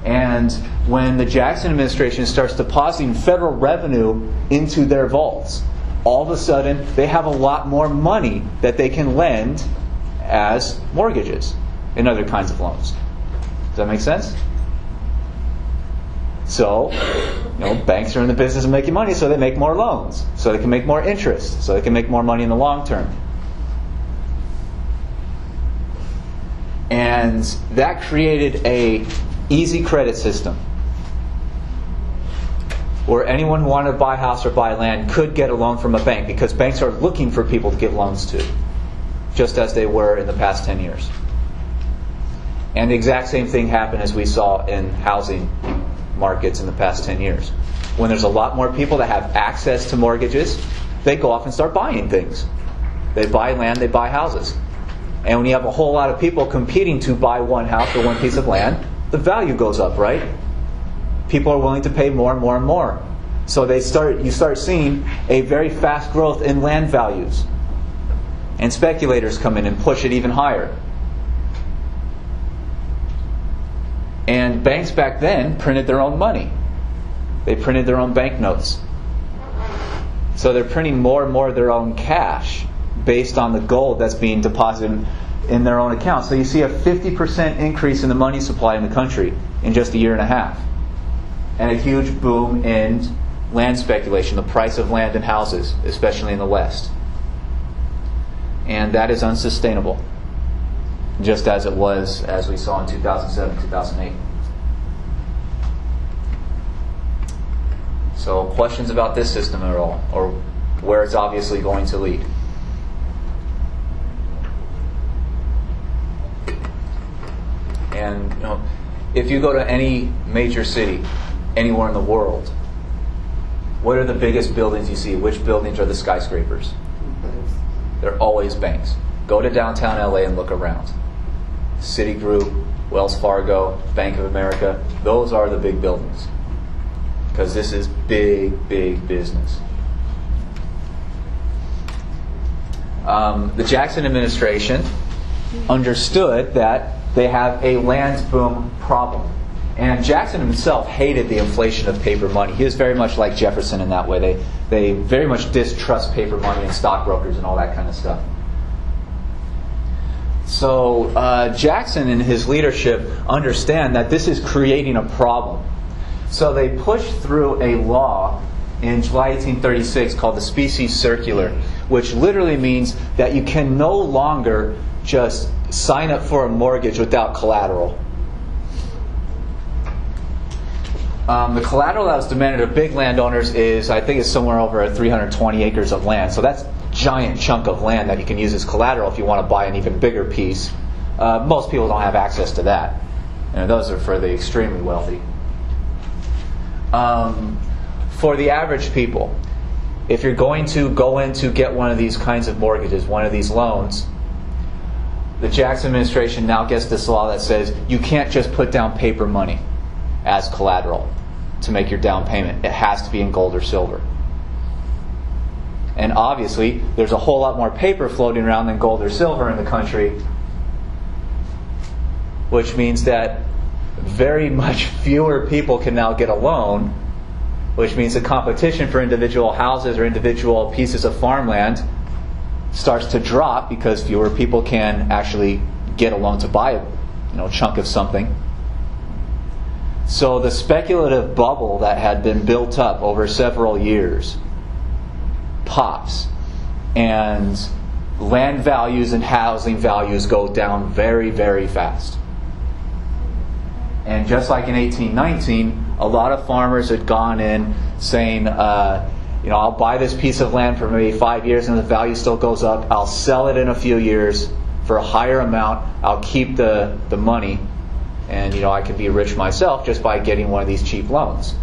And when the Jackson administration starts depositing federal revenue into their vaults, all of a sudden they have a lot more money that they can lend as mortgages and other kinds of loans. Does that make sense? So, banks are in the business of making money, so they make more loans, so they can make more interest, so they can make more money in the long term. And that created a easy credit system where anyone who wanted to buy a house or buy land could get a loan from a bank, because banks are looking for people to give loans to, just as they were in the past 10 years. And the exact same thing happened as we saw in housing markets in the past 10 years. When there's a lot more people that have access to mortgages, they go off and start buying things. They buy land, they buy houses. And when you have a whole lot of people competing to buy one house or one piece of land, the value goes up, right? People are willing to pay more and more and more. So you start seeing a very fast growth in land values. And And speculators come in and push it even higher. And banks back then printed their own money. They printed their own banknotes. So they're printing more and more of their own cash based on the gold that's being deposited in their own accounts. So you see a 50% increase in the money supply in the country in just a year and a half. And a huge boom in land speculation, the price of land and houses, especially in the West. And that is unsustainable, just as it was, as we saw in 2007, 2008. So questions about this system at all, or where it's obviously going to lead? And if you go to any major city, anywhere in the world, what are the biggest buildings you see? Which buildings are the skyscrapers? Banks. They're always banks. Go to downtown LA and look around. Citigroup, Wells Fargo, Bank of America, those are the big buildings. Because this is big, big business. The Jackson administration understood that they have a land boom problem. And Jackson himself hated the inflation of paper money. He was very much like Jefferson in that way. They very much distrust paper money and stockbrokers and all that kind of stuff. So Jackson and his leadership understand that this is creating a problem. So they pushed through a law in July 1836 called the Specie Circular, which literally means that you can no longer just sign up for a mortgage without collateral. The collateral that was demanded of big landowners is, I think it's somewhere over 320 acres of land. So that's a giant chunk of land that you can use as collateral if you want to buy an even bigger piece. Most people don't have access to that. And those are for the extremely wealthy. For the average people, if you're going to go in to get one of these kinds of mortgages, one of these loans, the Jackson administration now gets this law that says you can't just put down paper money as collateral to make your down payment. It has to be in gold or silver. And obviously, there's a whole lot more paper floating around than gold or silver in the country, which means that very much fewer people can now get a loan, which means the competition for individual houses or individual pieces of farmland starts to drop because fewer people can actually get a loan to buy a chunk of something. So the speculative bubble that had been built up over several years pops, and land values and housing values go down very, very fast. And just like in 1819, a lot of farmers had gone in saying, I'll buy this piece of land for maybe 5 years and the value still goes up. I'll sell it in a few years for a higher amount. I'll keep the money. And I can be rich myself just by getting one of these cheap loans.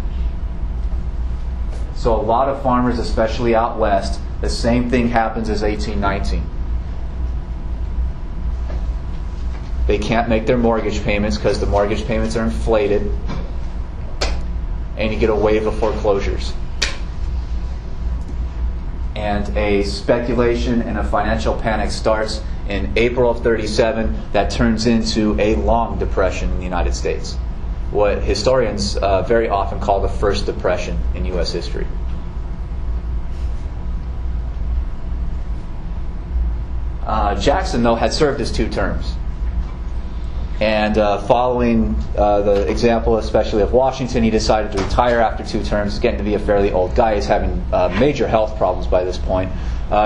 So a lot of farmers, especially out west, the same thing happens as 1819. They can't make their mortgage payments because the mortgage payments are inflated, and you get a wave of foreclosures. And a speculation and a financial panic starts in April of 37 that turns into a long depression in the United States. What historians very often call the First Depression in U.S. history. Jackson, though, had served his 2 terms. And following the example, especially of Washington, he decided to retire after 2 terms. He's getting to be a fairly old guy. He's having major health problems by this point.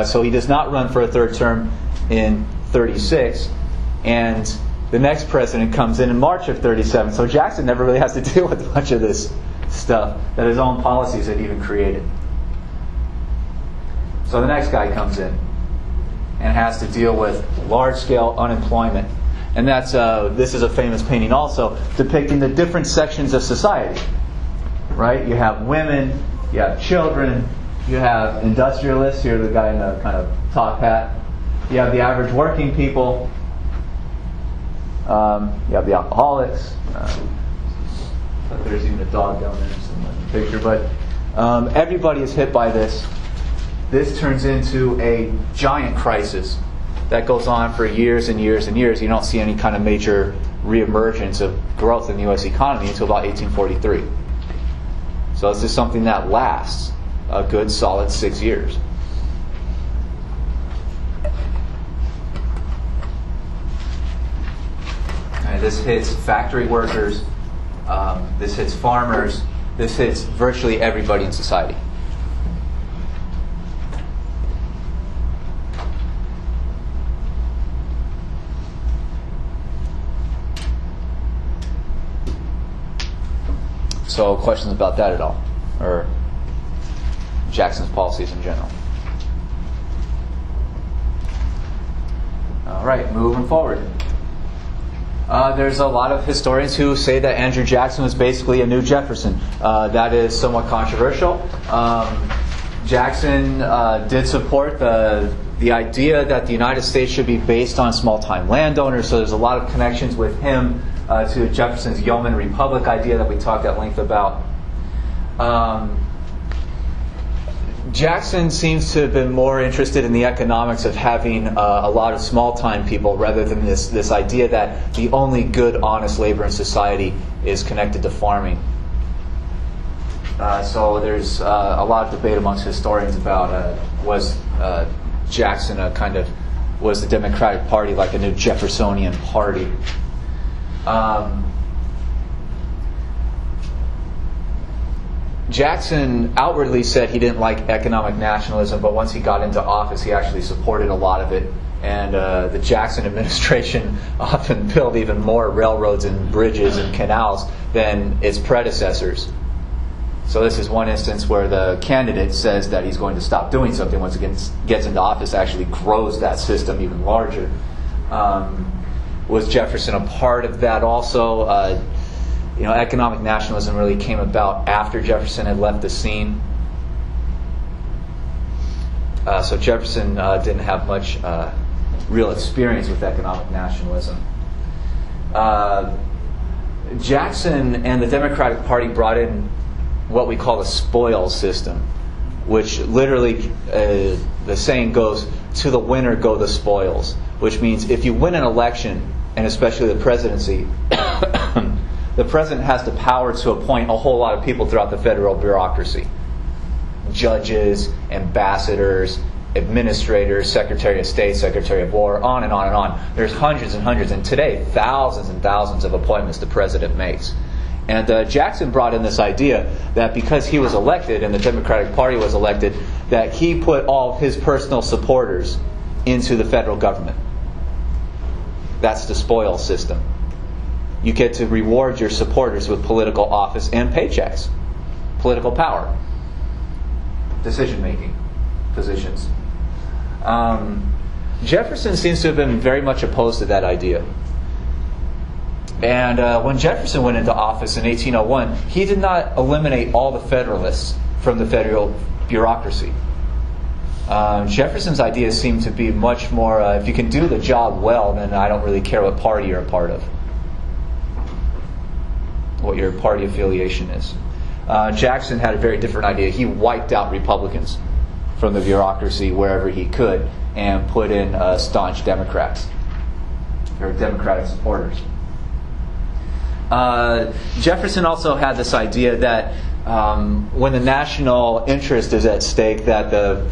So he does not run for a 3rd term in 36. And the next president comes in March of 37. So Jackson never really has to deal with much of this stuff that his own policies had even created. So the next guy comes in and has to deal with large-scale unemployment. And that's this is a famous painting also depicting the different sections of society. Right? You have women, you have children, you have industrialists. Here, the guy in the kind of top hat. You have the average working people. You have the alcoholics. There's even a dog down there in the picture. But everybody is hit by this. This turns into a giant crisis that goes on for years and years and years. You don't see any kind of major reemergence of growth in the U.S. economy until about 1843. So this is something that lasts a good solid 6 years. And this hits factory workers, this hits farmers, this hits virtually everybody in society. So questions about that at all? Or Jackson's policies in general? All right, moving forward. There's a lot of historians who say that Andrew Jackson was basically a new Jefferson. That is somewhat controversial. Jackson did support the idea that the United States should be based on small-time landowners, so there's a lot of connections with him to Jefferson's Yeoman Republic idea that we talked at length about. Jackson seems to have been more interested in the economics of having a lot of small-time people rather than this idea that the only good, honest labor in society is connected to farming. So there's a lot of debate amongst historians about was Jackson was the Democratic Party like a new Jeffersonian party? Jackson outwardly said he didn't like economic nationalism, but once he got into office, he actually supported a lot of it. And the Jackson administration often built even more railroads and bridges and canals than its predecessors. So this is one instance where the candidate says that he's going to stop doing something once he gets into office, actually grows that system even larger. Was Jefferson a part of that also? Economic nationalism really came about after Jefferson had left the scene. So Jefferson didn't have much real experience with economic nationalism. Jackson and the Democratic Party brought in what we call the spoils system, which literally, the saying goes, to the winner go the spoils, which means if you win an election, and especially the presidency, the president has the power to appoint a whole lot of people throughout the federal bureaucracy. Judges, ambassadors, administrators, Secretary of State, Secretary of War, on and on and on. There's hundreds and hundreds, and today thousands and thousands of appointments the president makes. And Jackson brought in this idea that because he was elected and the Democratic Party was elected, that he put all of his personal supporters into the federal government. That's the spoils system. You get to reward your supporters with political office and paychecks, political power, decision-making positions. Jefferson seems to have been very much opposed to that idea. And when Jefferson went into office in 1801, he did not eliminate all the Federalists from the federal bureaucracy. Jefferson's ideas seem to be much more, if you can do the job well, then I don't really care what party you're a part of, what your party affiliation is. Jackson had a very different idea. He wiped out Republicans from the bureaucracy wherever he could and put in staunch Democrats, or Democratic supporters. Jefferson also had this idea that when the national interest is at stake, that the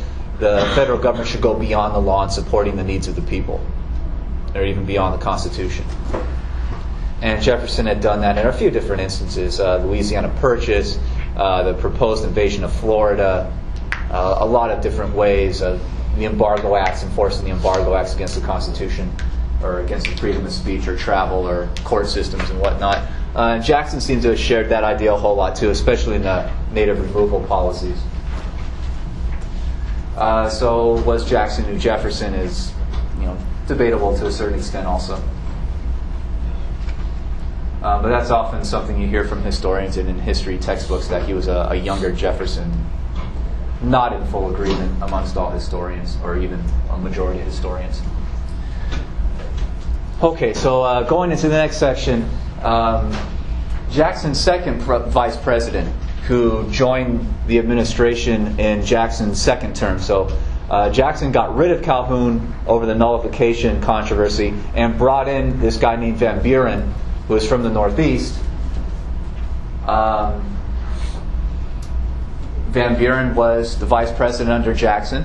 federal government should go beyond the law in supporting the needs of the people, or even beyond the Constitution. And Jefferson had done that in a few different instances. Louisiana Purchase, the proposed invasion of Florida, a lot of different ways of the Embargo Acts, enforcing the Embargo Acts against the Constitution, or against the freedom of speech or travel or court systems and whatnot. Jackson seems to have shared that idea a whole lot too, especially in the native removal policies. So was Jackson New Jefferson is debatable to a certain extent also. But that's often something you hear from historians and in history textbooks, that he was a younger Jefferson. Not in full agreement amongst all historians, or even a majority of historians. Okay, so going into the next section, Jackson's second vice president, who joined the administration in Jackson's second term. So Jackson got rid of Calhoun over the nullification controversy and brought in this guy named Van Buren, who was from the Northeast. Van Buren was the vice president under Jackson.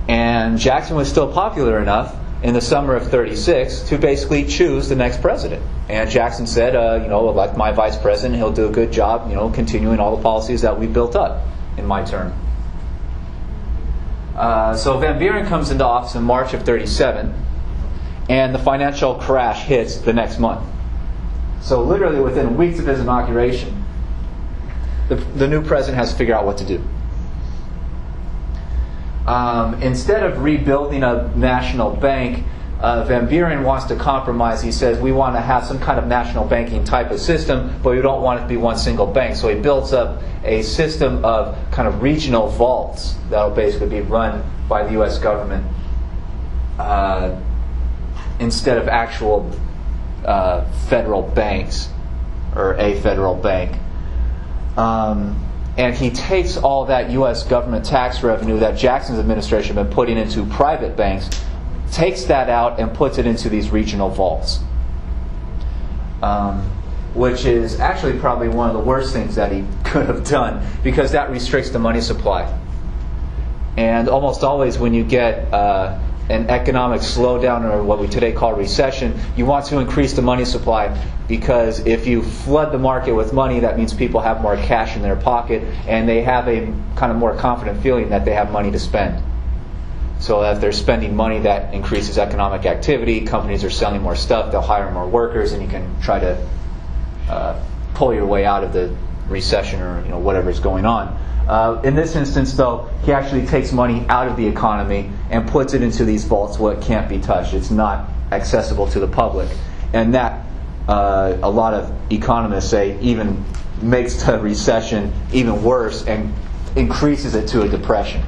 And Jackson was still popular enough in the summer of 36 to basically choose the next president. And Jackson said, elect my vice president, he'll do a good job, continuing all the policies that we built up in my term. So Van Buren comes into office in March of 37, and the financial crash hits the next month. So literally within weeks of his inauguration, the new president has to figure out what to do. Instead of rebuilding a national bank, Van Buren wants to compromise. He says, we want to have some kind of national banking type of system, but we don't want it to be one single bank. So he builds up a system of kind of regional vaults that will basically be run by the U.S. government instead of actual federal banks or a federal bank. And he takes all that U.S. government tax revenue that Jackson's administration had been putting into private banks, takes that out and puts it into these regional vaults. Which is actually probably one of the worst things that he could have done, because that restricts the money supply. And almost always when you get an economic slowdown, or what we today call recession, you want to increase the money supply, because if you flood the market with money, that means people have more cash in their pocket and they have a kind of more confident feeling that they have money to spend. So if they're spending money, that increases economic activity, companies are selling more stuff, they'll hire more workers, and you can try to pull your way out of the recession or whatever's going on. In this instance, though, he actually takes money out of the economy and puts it into these vaults where it can't be touched. It's not accessible to the public. And that, a lot of economists say, even makes the recession even worse and increases it to a depression,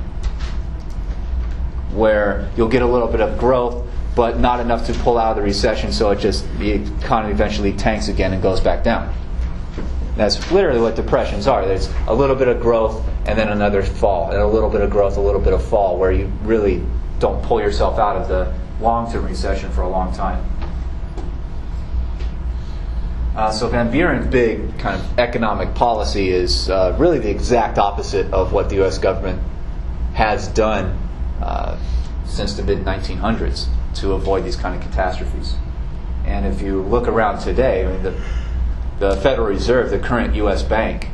where you'll get a little bit of growth, but not enough to pull out of the recession, so the economy eventually tanks again and goes back down. That's literally what depressions are. There's a little bit of growth and then another fall, and a little bit of growth, a little bit of fall, where you really don't pull yourself out of the long-term recession for a long time. So Van Buren's big kind of economic policy is really the exact opposite of what the U.S. government has done since the mid-1900s to avoid these kind of catastrophes. And if you look around today, the Federal Reserve, the current U.S. bank,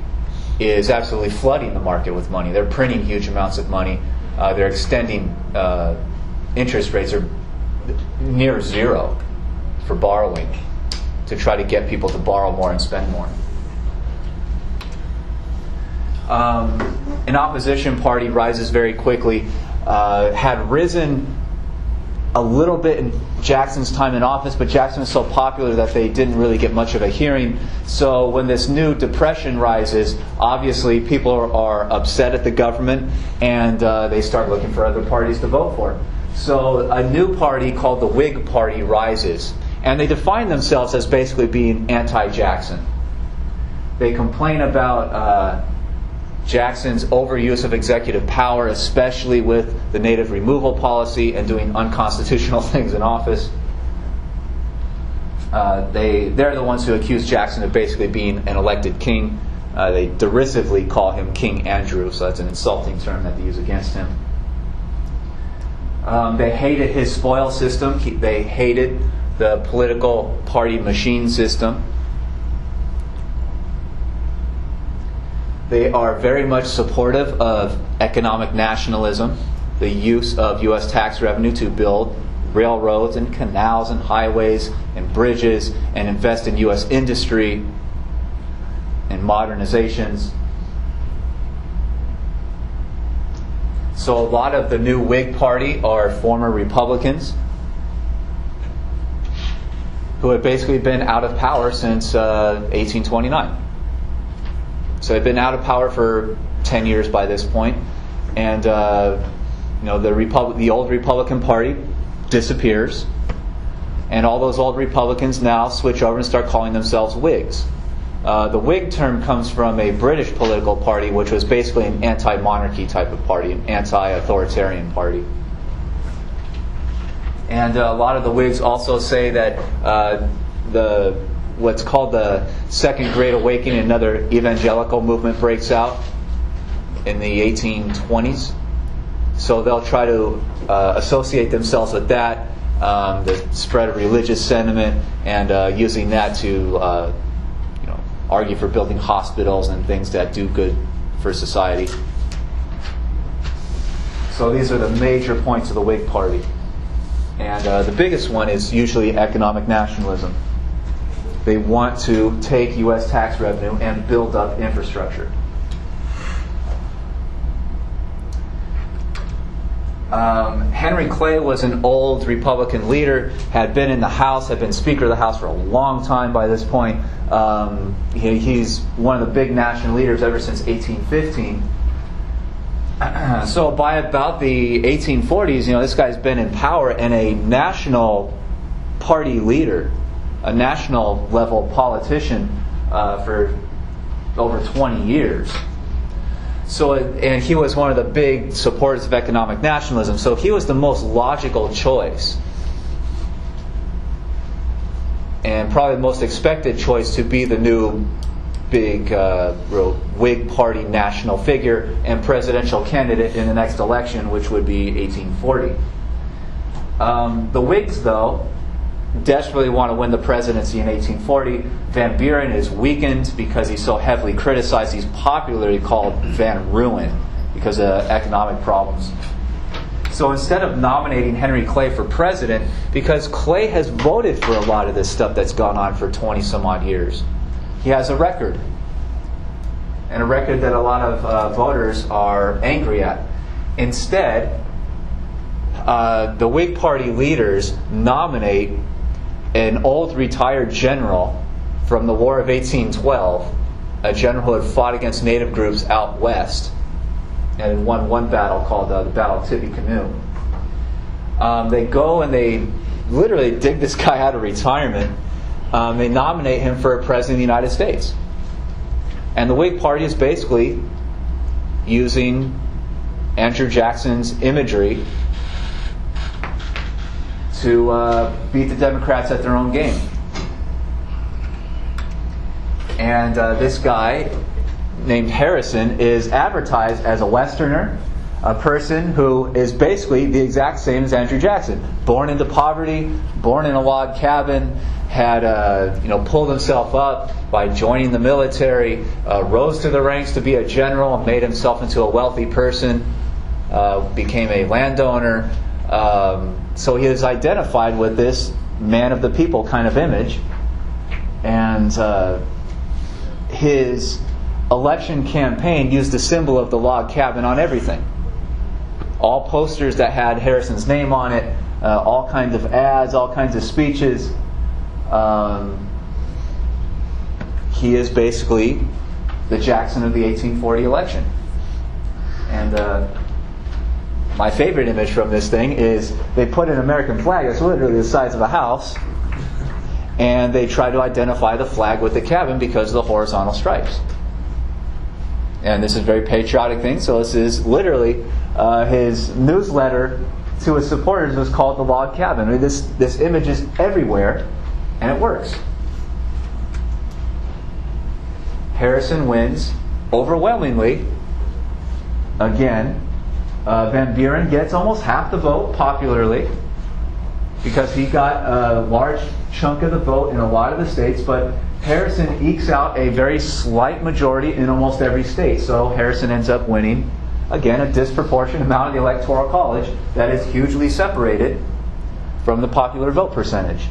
is absolutely flooding the market with money. They're printing huge amounts of money. They're extending interest rates are near zero for borrowing to try to get people to borrow more and spend more. An opposition party rises very quickly. Had risen a little bit in Jackson's time in office, but Jackson was so popular that they didn't really get much of a hearing. So when this new depression rises, obviously people are upset at the government, and they start looking for other parties to vote for. So a new party called the Whig Party rises, and they define themselves as basically being anti-Jackson. They complain about Jackson's overuse of executive power, especially with the native removal policy and doing unconstitutional things in office. They're the ones who accuse Jackson of basically being an elected king. They derisively call him King Andrew, so that's an insulting term that they use against him. They hated his spoil system. They hated the political party machine system. They are very much supportive of economic nationalism, the use of U.S. tax revenue to build railroads and canals and highways and bridges and invest in U.S. industry and modernizations. So a lot of the new Whig Party are former Republicans who had basically been out of power since 1829. So they've been out of power for 10 years by this point, and the old Republican Party disappears, and all those old Republicans now switch over and start calling themselves Whigs. The Whig term comes from a British political party, which was basically an anti-monarchy type of party, an anti-authoritarian party. And a lot of the Whigs also say that what's called the Second Great Awakening, another evangelical movement, breaks out in the 1820s. So they'll try to associate themselves with that, the spread of religious sentiment, and using that to argue for building hospitals and things that do good for society. So these are the major points of the Whig Party. And the biggest one is usually economic nationalism. They want to take U.S. tax revenue and build up infrastructure. Henry Clay was an old Republican leader, had been in the House, had been Speaker of the House for a long time by this point. He's one of the big national leaders ever since 1815. So by about the 1840s, this guy's been in power and a national party leader, a national level politician for over 20 years. So, and he was one of the big supporters of economic nationalism. So he was the most logical choice, and probably the most expected choice to be the new big Whig Party national figure and presidential candidate in the next election, which would be 1840. The Whigs, though, desperately want to win the presidency in 1840. Van Buren is weakened because he's so heavily criticized. He's popularly called Van Ruin because of economic problems. So instead of nominating Henry Clay for president, because Clay has voted for a lot of this stuff that's gone on for 20 some odd years, he has a record. And a record that a lot of voters are angry at. Instead, the Whig Party leaders nominate an old retired general from the War of 1812, a general who had fought against native groups out west and won one battle called the Battle of Tippecanoe. They go and they literally dig this guy out of retirement. They nominate him for president of the United States. And the Whig Party is basically using Andrew Jackson's imagery to beat the Democrats at their own game. And this guy named Harrison is advertised as a Westerner, a person who is basically the exact same as Andrew Jackson. Born into poverty, born in a log cabin, had pulled himself up by joining the military, rose to the ranks to be a general, and made himself into a wealthy person, became a landowner. So he is identified with this man of the people kind of image. And his election campaign used the symbol of the log cabin on everything. All posters that had Harrison's name on it, all kinds of ads, all kinds of speeches. He is basically the Jackson of the 1840 election. And my favorite image from this thing is they put an American flag that's literally the size of a house, and they try to identify the flag with the cabin because of the horizontal stripes. And this is a very patriotic thing, so this is literally his newsletter to his supporters was called the Log Cabin. I mean, this image is everywhere, and it works. Harrison wins overwhelmingly. Again, Van Buren gets almost half the vote popularly because he got a large chunk of the vote in a lot of the states, but Harrison ekes out a very slight majority in almost every state. So Harrison ends up winning, again, a disproportionate amount of the Electoral College that is hugely separated from the popular vote percentage.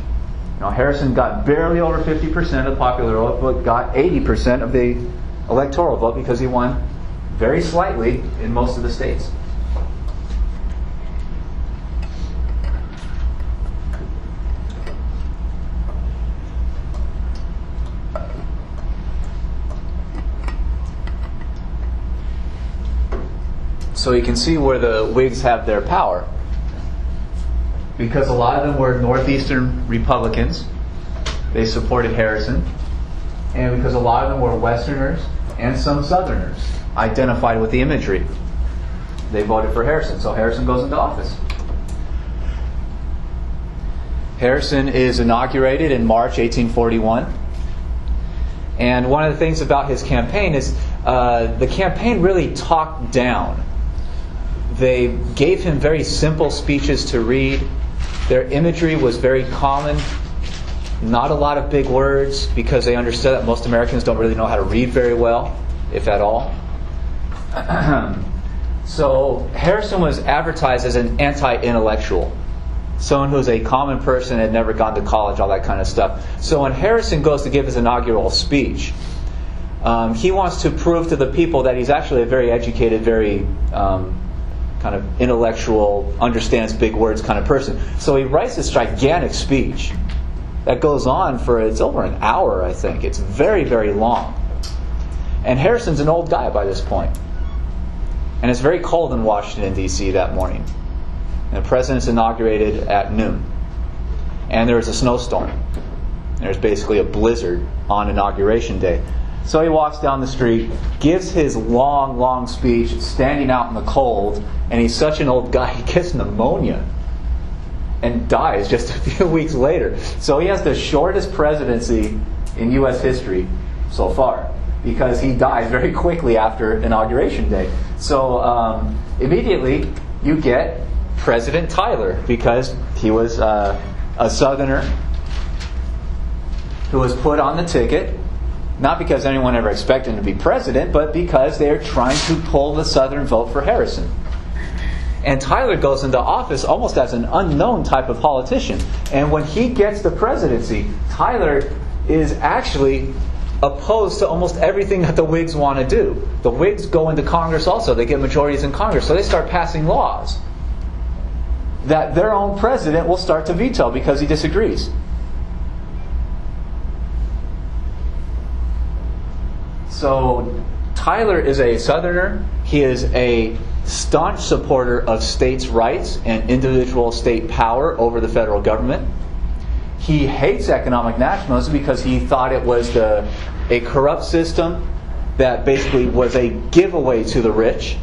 Now, Harrison got barely over 50% of the popular vote, but got 80% of the electoral vote because he won very slightly in most of the states. So you can see where the Whigs have their power. Because a lot of them were Northeastern Republicans. They supported Harrison. and because a lot of them were Westerners and some Southerners identified with the imagery. They voted for Harrison, so Harrison goes into office. Harrison is inaugurated in March 1841. And one of the things about his campaign is the campaign really talked down. They gave him very simple speeches to read. Their imagery was very common. Not a lot of big words, because they understood that most Americans don't really know how to read very well, if at all. So Harrison was advertised as an anti-intellectual. Someone who's a common person, had never gone to college, all that kind of stuff. So when Harrison goes to give his inaugural speech, he wants to prove to the people that he's actually a very educated, very kind of intellectual, understands big words kind of person. So he writes this gigantic speech that goes on for, it's over an hour, I think. It's very, very long. And Harrison's an old guy by this point. And it's very cold in Washington, D.C. that morning. And the president's inaugurated at noon. And there's a snowstorm. There's basically a blizzard on Inauguration Day. So he walks down the street, gives his long, long speech, standing out in the cold, and he's such an old guy, he gets pneumonia and dies just a few weeks later. So he has the shortest presidency in U.S. history so far, because he died very quickly after Inauguration Day. So immediately you get President Tyler, because he was a Southerner who was put on the ticket, not because anyone ever expected him to be president, but because they're trying to pull the Southern vote for Harrison. And Tyler goes into office almost as an unknown type of politician. And when he gets the presidency, Tyler is actually opposed to almost everything that the Whigs want to do. The Whigs go into Congress also. They get majorities in Congress. So they start passing laws that their own president will start to veto because he disagrees. So Tyler is a Southerner. He is a staunch supporter of states' rights and individual state power over the federal government. He hates economic nationalism because he thought it was a corrupt system that basically was a giveaway to the rich.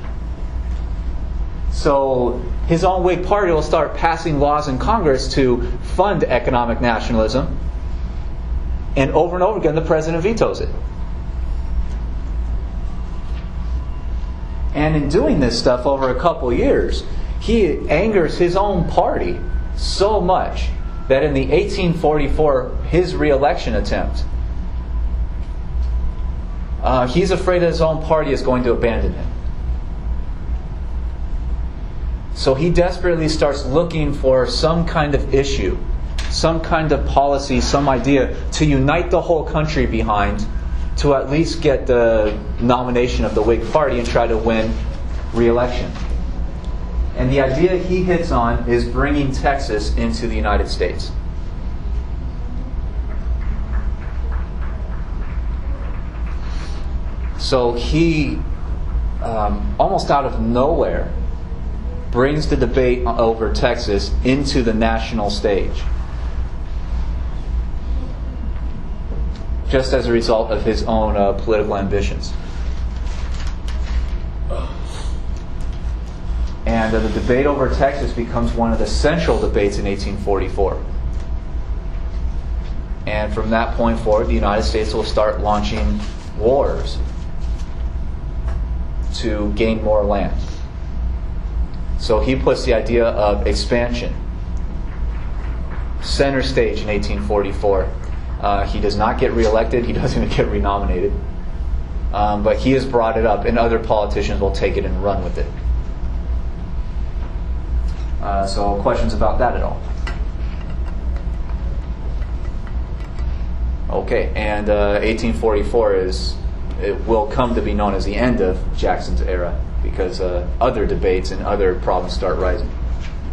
So his own Whig Party will start passing laws in Congress to fund economic nationalism. And over again, the president vetoes it. And in doing this stuff over a couple years, he angers his own party so much that in the 1844, his re-election attempt, he's afraid that his own party is going to abandon him. So he desperately starts looking for some kind of issue, some kind of policy, some idea to unite the whole country behind, to at least get the nomination of the Whig Party and try to win re-election. And the idea he hits on is bringing Texas into the United States. So he, almost out of nowhere, brings the debate over Texas into the national stage, just as a result of his own political ambitions. And the debate over Texas becomes one of the central debates in 1844. And from that point forward, the United States will start launching wars to gain more land. So he puts the idea of expansion center stage in 1844. He does not get reelected. He doesn't even get renominated. But he has brought it up, and other politicians will take it and run with it. So questions about that at all? Okay, and 1844 it will come to be known as the end of Jackson's era, because other debates and other problems start rising.